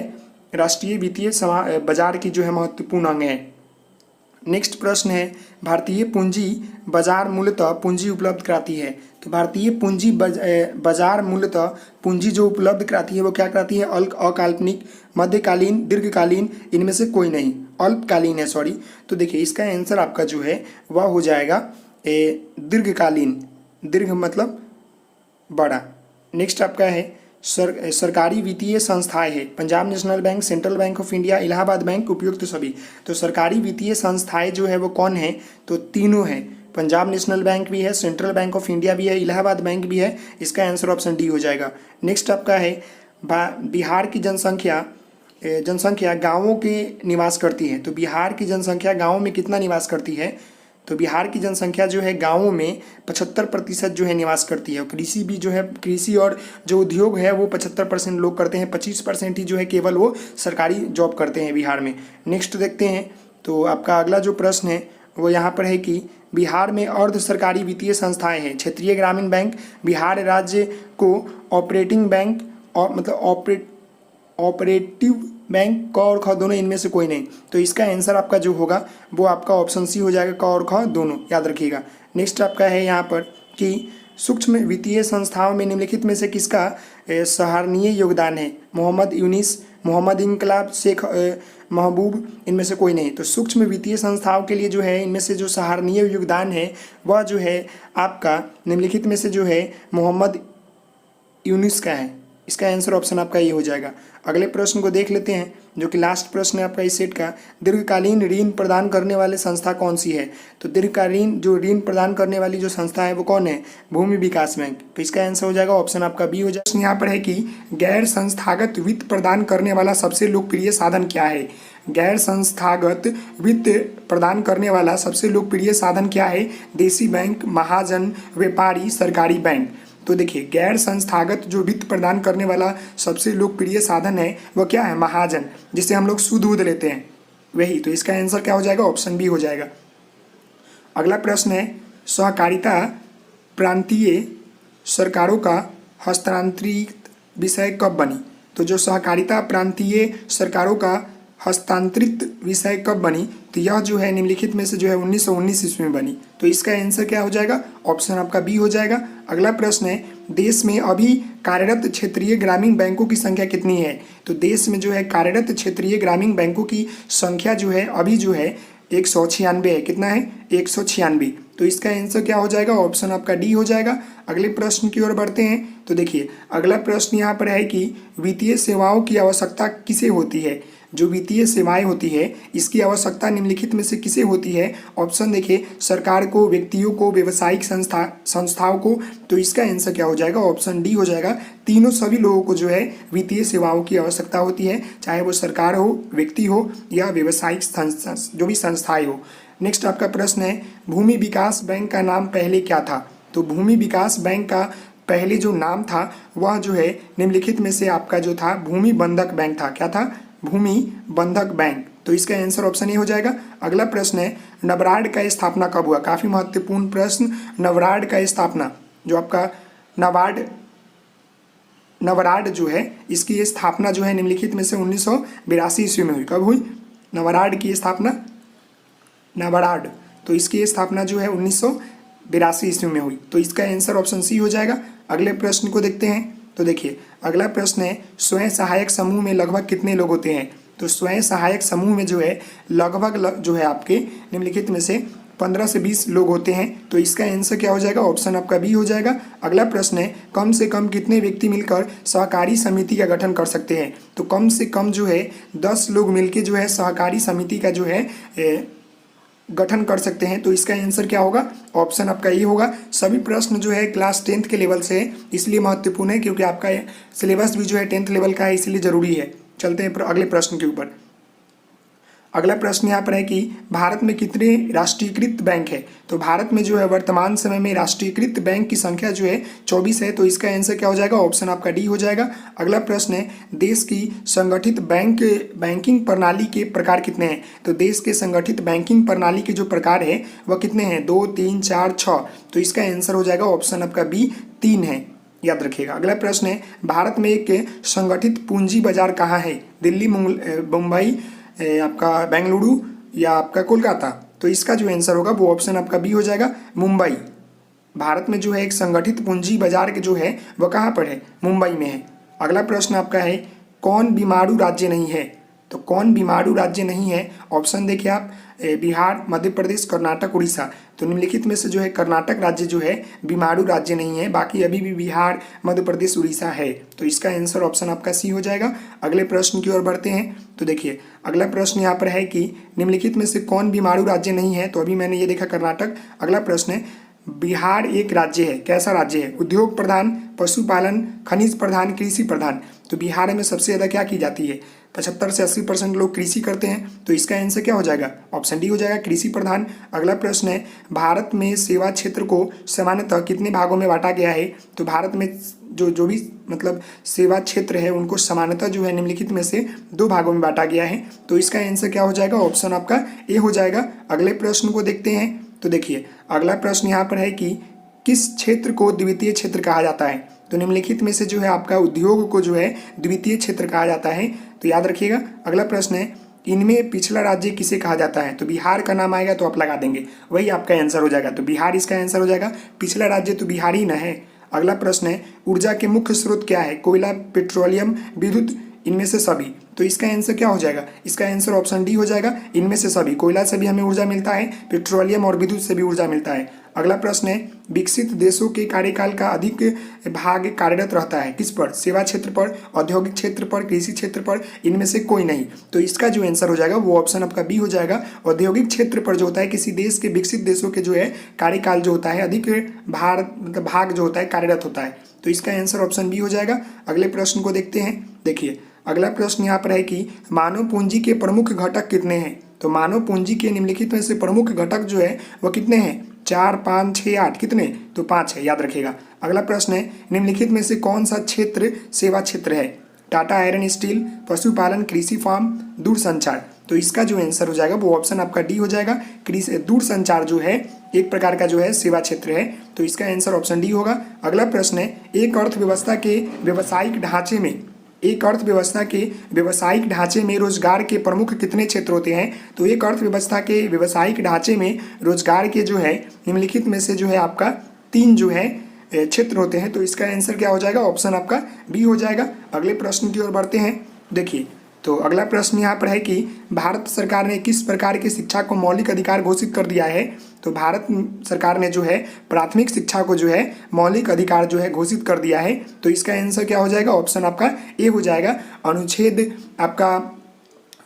राष्ट्रीय वित्तीय बाजार की जो है महत्वपूर्ण अंग है। नेक्स्ट प्रश्न है, भारतीय पूंजी बाजार मूलतः पूंजी उपलब्ध कराती है। तो भारतीय पूंजी बाजार मूलतः पूंजी जो उपलब्ध कराती है वो क्या कराती है? अकाल्पनिक, मध्यकालीन, दीर्घकालीन, इनमें से कोई नहीं, अल्पकालीन है, सॉरी। तो देखिए इसका आंसर आपका जो है वह हो जाएगा दीर्घकालीन। दीर्घ मतलब बड़ा। नेक्स्ट आपका है सरकारी वित्तीय संस्थाएं है। Punjab national bank, central bank of India, Allahabad bank, उपयुक्त सभी। तो सरकारी वित्तीय संस्थाएं जो है वो कौन है? तो तीनों है। पंजाब नेशनल बैंक भी है, सेंट्रल बैंक ऑफ इंडिया भी है, इलाहाबाद बैंक भी है। इसका आंसर ऑप्शन डी हो जाएगा। नेक्स्ट आपका है बिहार की जनसंख्या गाँवों के निवास करती है। तो बिहार की जनसंख्या गाँवों में कितना निवास करती है? तो बिहार की जनसंख्या जो है गाँवों में 75% जो है निवास करती है। और कृषि भी जो है, कृषि और जो उद्योग है वो 75% लोग करते हैं, 25% ही जो है केवल वो सरकारी जॉब करते हैं बिहार में। नेक्स्ट देखते हैं। तो आपका अगला जो प्रश्न है वो यहाँ पर है कि बिहार में अर्ध सरकारी वित्तीय संस्थाएं हैं। क्षेत्रीय ग्रामीण बैंक, बिहार राज्य को ऑपरेटिंग बैंक और मतलब ऑपरेटिव बैंक, क और ख दोनों, इनमें से कोई नहीं। तो इसका आंसर आपका जो होगा वो आपका ऑप्शन सी हो जाएगा, क और ख दोनों, याद रखिएगा। नेक्स्ट आपका है यहाँ पर कि सूक्ष्म वित्तीय संस्थाओं में निम्नलिखित में से किसका सराहनीय योगदान है? मोहम्मद यूनिस, मोहम्मद इनकलाब, शेख महबूब, इनमें से कोई नहीं। तो सूक्ष्म वित्तीय संस्थाओं के लिए जो है इनमें से जो सराहनीय योगदान है वह जो है आपका निम्नलिखित में से जो है मोहम्मद यूनिस का है। इसका आंसर ऑप्शन आपका ये हो जाएगा। अगले प्रश्न को देख लेते हैं जो कि लास्ट प्रश्न है आपका इस सेट का। दीर्घकालीन ऋण प्रदान करने वाली संस्था कौन सी है? तो दीर्घकालीन जो ऋण प्रदान करने वाली जो संस्था है वो कौन है? भूमि विकास बैंक। तो इसका आंसर हो जाएगा ऑप्शन आपका बी हो जाएगा। यहाँ पर है कि गैर संस्थागत वित्त प्रदान करने वाला सबसे लोकप्रिय साधन क्या है? गैर संस्थागत वित्त प्रदान करने वाला सबसे लोकप्रिय साधन क्या है? देसी बैंक, महाजन, व्यापारी, सरकारी बैंक। तो देखिए गैर संस्थागत जो वित्त प्रदान करने वाला सबसे लोकप्रिय साधन है वह क्या है? महाजन, जिससे हम लोग शुद्ध दूध लेते हैं वही। तो इसका आंसर क्या हो जाएगा? ऑप्शन बी हो जाएगा। अगला प्रश्न है सहकारिता प्रांतीय सरकारों का हस्तांतरित विषय कब बनी? तो जो सहकारिता प्रांतीय सरकारों का हस्तांतरित विषय कब बनी? तो यह जो है निम्नलिखित में से जो है 1919 ईस्वी में बनी। तो इसका आंसर क्या हो जाएगा? ऑप्शन आपका बी हो जाएगा। अगला प्रश्न है देश में अभी कार्यरत क्षेत्रीय ग्रामीण बैंकों की संख्या कितनी है? तो देश में जो है कार्यरत क्षेत्रीय ग्रामीण बैंकों की संख्या जो है अभी जो है 196 है। कितना है? 196। तो इसका आंसर क्या हो जाएगा? ऑप्शन आपका डी हो जाएगा। अगले प्रश्न की ओर बढ़ते हैं। तो देखिए अगला प्रश्न यहाँ पर है कि वित्तीय सेवाओं की आवश्यकता किसे होती है? जो वित्तीय सेवाएं होती है इसकी आवश्यकता निम्नलिखित में से किसे होती है? ऑप्शन देखिए सरकार को, व्यक्तियों को, व्यवसायिक संस्थाओं को। तो इसका आंसर क्या हो जाएगा? ऑप्शन डी हो जाएगा। तीनों सभी लोगों को जो है वित्तीय सेवाओं की आवश्यकता होती है, चाहे वो सरकार हो, व्यक्ति हो या व्यवसायिक जो भी संस्थाएं हो। नेक्स्ट आपका प्रश्न है भूमि विकास बैंक का नाम पहले क्या था? तो भूमि विकास बैंक का पहले जो नाम था वह जो है निम्नलिखित में से आपका जो था भूमि बंधक बैंक था। क्या था? भूमि बंधक बैंक। तो इसका आंसर ऑप्शन ए हो जाएगा। अगला प्रश्न है नबार्ड का स्थापना कब हुआ? काफी महत्वपूर्ण प्रश्न। नबार्ड का स्थापना जो आपका नबार्ड जो है इसकी स्थापना जो है निम्नलिखित में से 1982 ईस्वी में हुई। कब हुई? नबार्ड की स्थापना, नबार्ड, तो इसकी स्थापना जो है 1982 ईस्वी में हुई। तो इसका आंसर ऑप्शन सी हो जाएगा। अगले प्रश्न को देखते हैं। तो देखिए अगला प्रश्न है स्वयं सहायक समूह में लगभग कितने लोग होते हैं? तो स्वयं सहायक समूह में जो है लगभग जो है आपके निम्नलिखित में से 15 से 20 लोग होते हैं। तो इसका आंसर क्या हो जाएगा? ऑप्शन आपका बी हो जाएगा। अगला प्रश्न है कम से कम कितने व्यक्ति मिलकर सहकारी समिति का गठन कर सकते हैं? तो कम से कम जो है 10 लोग मिलकर जो है सहकारी समिति का जो है गठन कर सकते हैं। तो इसका आंसर क्या होगा, ऑप्शन आपका ये होगा। सभी प्रश्न जो है क्लास 10th के लेवल से है, इसलिए महत्वपूर्ण है क्योंकि आपका सिलेबस भी जो है 10th लेवल का है, इसलिए जरूरी है। चलते हैं अगले प्रश्न के ऊपर। अगला प्रश्न यहाँ पर है कि भारत में कितने राष्ट्रीयकृत बैंक है। तो भारत में जो है वर्तमान समय में राष्ट्रीयकृत बैंक की संख्या जो है 24 है। तो इसका आंसर क्या हो जाएगा, ऑप्शन आपका डी हो जाएगा। अगला प्रश्न है, देश की संगठित बैंकिंग प्रणाली के प्रकार कितने हैं। तो देश के संगठित बैंकिंग प्रणाली के जो प्रकार है वह कितने हैं, 2, 3, 4, 6। तो इसका आंसर हो जाएगा ऑप्शन आपका बी 3 है, याद रखिएगा। अगला प्रश्न है, भारत में एक संगठित पूंजी बाजार कहाँ है, दिल्ली, मुंबई, आपका बेंगलुरु या आपका कोलकाता। तो इसका जो आंसर होगा वो ऑप्शन आपका बी हो जाएगा, मुंबई। भारत में जो है एक संगठित पूंजी बाजार के जो है वह कहाँ पर है, मुंबई में है। अगला प्रश्न आपका है, कौन बीमारू राज्य नहीं है। तो कौन बीमारू राज्य नहीं है, ऑप्शन देखिए आप, बिहार, मध्य प्रदेश, कर्नाटक, उड़ीसा। तो निम्नलिखित में से जो है कर्नाटक राज्य जो है बीमारू राज्य नहीं है, बाकी अभी भी बिहार, मध्य प्रदेश, उड़ीसा है। तो इसका आंसर ऑप्शन आपका सी हो जाएगा। अगले प्रश्न की ओर बढ़ते हैं। तो देखिए अगला प्रश्न यहाँ पर है कि निम्नलिखित में से कौन बीमारू राज्य नहीं है। तो अभी मैंने ये देखा कर्नाटक। अगला प्रश्न है, बिहार एक राज्य है, कैसा राज्य है, उद्योग प्रधान, पशुपालन, खनिज प्रधान, कृषि प्रधान। तो बिहार में सबसे ज़्यादा क्या की जाती है, 75 से 80% लोग कृषि करते हैं। तो इसका आंसर क्या हो जाएगा, ऑप्शन डी हो जाएगा, कृषि प्रधान। अगला प्रश्न है, भारत में सेवा क्षेत्र को सामान्यतः कितने भागों में बांटा गया है। तो भारत में जो भी मतलब सेवा क्षेत्र है उनको सामान्यतः जो है निम्नलिखित में से 2 भागों में बांटा गया है। तो इसका आंसर क्या हो जाएगा, ऑप्शन आपका ए हो जाएगा। अगले प्रश्न को देखते हैं। तो देखिए अगला प्रश्न यहाँ पर है कि किस क्षेत्र को द्वितीय क्षेत्र कहा जाता है। तो निम्नलिखित में से जो है आपका उद्योग को जो है द्वितीय क्षेत्र कहा जाता है। तो याद रखिएगा। अगला प्रश्न है, इनमें पिछला राज्य किसे कहा जाता है। तो बिहार का नाम आएगा तो आप लगा देंगे, वही आपका आंसर हो जाएगा। तो बिहार इसका आंसर हो जाएगा, पिछला राज्य तो बिहार ही ना है। अगला प्रश्न है, ऊर्जा के मुख्य स्रोत क्या है, कोयला, पेट्रोलियम, विद्युत, इनमें से सभी। तो इसका आंसर क्या हो जाएगा, इसका आंसर ऑप्शन डी हो जाएगा, इनमें से सभी। कोयला से भी हमें ऊर्जा मिलता है, पेट्रोलियम और विद्युत से भी ऊर्जा मिलता है। अगला प्रश्न है, विकसित देशों के कार्यकाल का अधिक भाग कार्यरत रहता है किस पर, सेवा क्षेत्र पर, औद्योगिक क्षेत्र पर, कृषि क्षेत्र पर, इनमें से कोई नहीं। तो इसका जो आंसर हो जाएगा वो ऑप्शन आपका बी हो जाएगा। औद्योगिक क्षेत्र पर जो होता है, किसी देश के विकसित देशों के जो है कार्यकाल जो होता है अधिक भाग जो होता है कार्यरत होता है। तो इसका आंसर ऑप्शन बी हो जाएगा। अगले प्रश्न को देखते हैं। देखिए अगला प्रश्न यहाँ पर है कि मानव पूंजी के प्रमुख घटक कितने हैं। तो मानव पूंजी के निम्नलिखित में से प्रमुख घटक जो है वह कितने हैं, 4, 5, 6, 8, कितने, तो 5 है, याद रखिएगा। अगला प्रश्न है, निम्नलिखित में से कौन सा क्षेत्र सेवा क्षेत्र है। टाटा आयरन स्टील, पशुपालन, कृषि फार्म, दूरसंचार। तो इसका जो आंसर हो जाएगा वो ऑप्शन आपका डी हो जाएगा। दूरसंचार जो है एक प्रकार का जो है सेवा क्षेत्र है। तो इसका आंसर ऑप्शन डी होगा। अगला प्रश्न है, एक अर्थव्यवस्था के व्यावसायिक ढांचे में रोजगार के प्रमुख कितने क्षेत्र होते हैं। तो एक अर्थव्यवस्था के व्यावसायिक ढांचे में रोजगार के जो है निम्नलिखित में से जो है आपका 3 जो है क्षेत्र होते हैं। तो इसका आंसर क्या हो जाएगा, ऑप्शन आपका बी हो जाएगा। अगले प्रश्न की ओर बढ़ते हैं। देखिए तो अगला प्रश्न यहाँ पर है कि भारत सरकार ने किस प्रकार की शिक्षा को मौलिक अधिकार घोषित कर दिया है। तो भारत सरकार ने जो है प्राथमिक शिक्षा को जो है मौलिक अधिकार जो है घोषित कर दिया है। तो इसका आंसर क्या हो जाएगा, ऑप्शन आपका ए हो जाएगा। अनुच्छेद आपका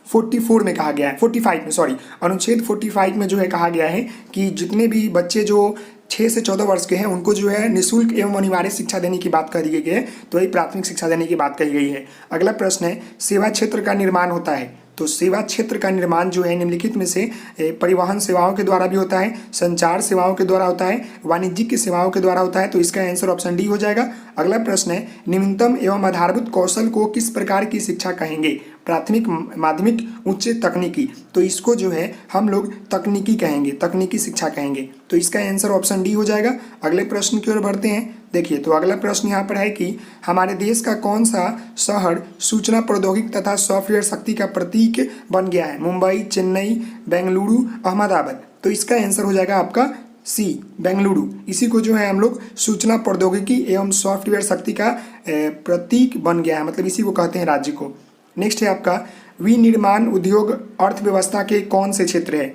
44 में कहा गया है, 45 में, सॉरी, अनुच्छेद 45 में जो है कहा गया है कि जितने भी बच्चे जो 6 से 14 वर्ष के हैं उनको जो है निःशुल्क एवं अनिवार्य शिक्षा देने की बात कही गई है। तो ये प्राथमिक शिक्षा देने की बात कही गई है। अगला प्रश्न है, सेवा क्षेत्र का निर्माण होता है। तो सेवा क्षेत्र का निर्माण जो है निम्नलिखित में से परिवहन सेवाओं के द्वारा भी होता है, संचार सेवाओं के द्वारा होता है, वाणिज्यिक सेवाओं के द्वारा होता है। तो इसका आंसर ऑप्शन डी हो जाएगा। अगला प्रश्न है, न्यूनतम एवं आधारभूत कौशल को किस प्रकार की शिक्षा कहेंगे, प्राथमिक, माध्यमिक, उच्च, तकनीकी। तो इसको जो है हम लोग तकनीकी कहेंगे, तकनीकी शिक्षा कहेंगे। तो इसका आंसर ऑप्शन डी हो जाएगा। अगले प्रश्न की ओर बढ़ते हैं। देखिए तो अगला प्रश्न यहाँ पर है कि हमारे देश का कौन सा शहर सूचना प्रौद्योगिकी तथा सॉफ्टवेयर शक्ति का प्रतीक बन गया है। मुंबई, चेन्नई, बेंगलुरु, अहमदाबाद। तो इसका आंसर हो जाएगा आपका सी, बेंगलुरु। इसी को जो है हम लोग सूचना प्रौद्योगिकी एवं सॉफ्टवेयर शक्ति का प्रतीक बन गया है, मतलब इसी को कहते हैं राज्य को। नेक्स्ट है आपका, विनिर्माण उद्योग अर्थव्यवस्था के कौन से क्षेत्र है।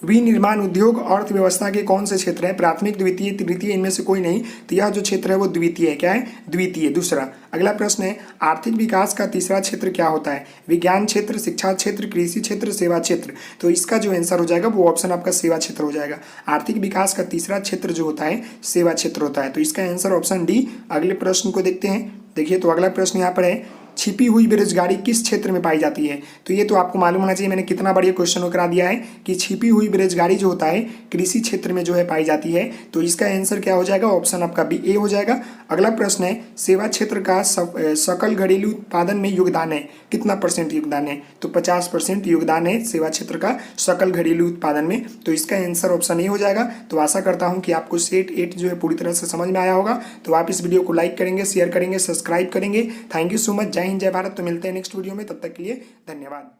विनिर्माण उद्योग अर्थव्यवस्था के कौन से क्षेत्र है? प्राथमिक, द्वितीय, तृतीय, इनमें से कोई नहीं। तो यह जो क्षेत्र है वो द्वितीय है। क्या है? द्वितीय। दूसरा अगला प्रश्न है, आर्थिक विकास का तीसरा क्षेत्र क्या होता है? विज्ञान क्षेत्र, शिक्षा क्षेत्र, कृषि क्षेत्र, सेवा क्षेत्र। तो इसका जो आंसर हो जाएगा वो ऑप्शन आपका सेवा क्षेत्र हो जाएगा। आर्थिक विकास का तीसरा क्षेत्र जो होता है सेवा क्षेत्र होता है। तो इसका आंसर ऑप्शन डी। अगले प्रश्न को देखते हैं। देखिए, तो अगला प्रश्न यहाँ पर है, छिपी हुई बेरोजगारी किस क्षेत्र में पाई जाती है? तो ये तो आपको मालूम होना चाहिए, मैंने कितना बढ़िया क्वेश्चन करा दिया है कि छिपी हुई बेरोजगारी जो होता है कृषि क्षेत्र में जो है पाई जाती है। तो इसका आंसर क्या हो जाएगा? ऑप्शन आपका बी ए हो जाएगा। अगला प्रश्न है, सेवा क्षेत्र का सकल घरेलू उत्पादन में योगदान है, कितना % योगदान है? तो 50% योगदान है सेवा क्षेत्र का सकल घरेलू उत्पादन में। तो इसका आंसर ऑप्शन ए हो जाएगा। तो आशा करता हूँ कि आपको सेट 8 जो है पूरी तरह से समझ में आया होगा। तो आप इस वीडियो को लाइक करेंगे, शेयर करेंगे, सब्सक्राइब करेंगे। Thank you so much. जय हिंद, जय भारत। तो मिलते हैं नेक्स्ट वीडियो में, तब तक के लिए धन्यवाद।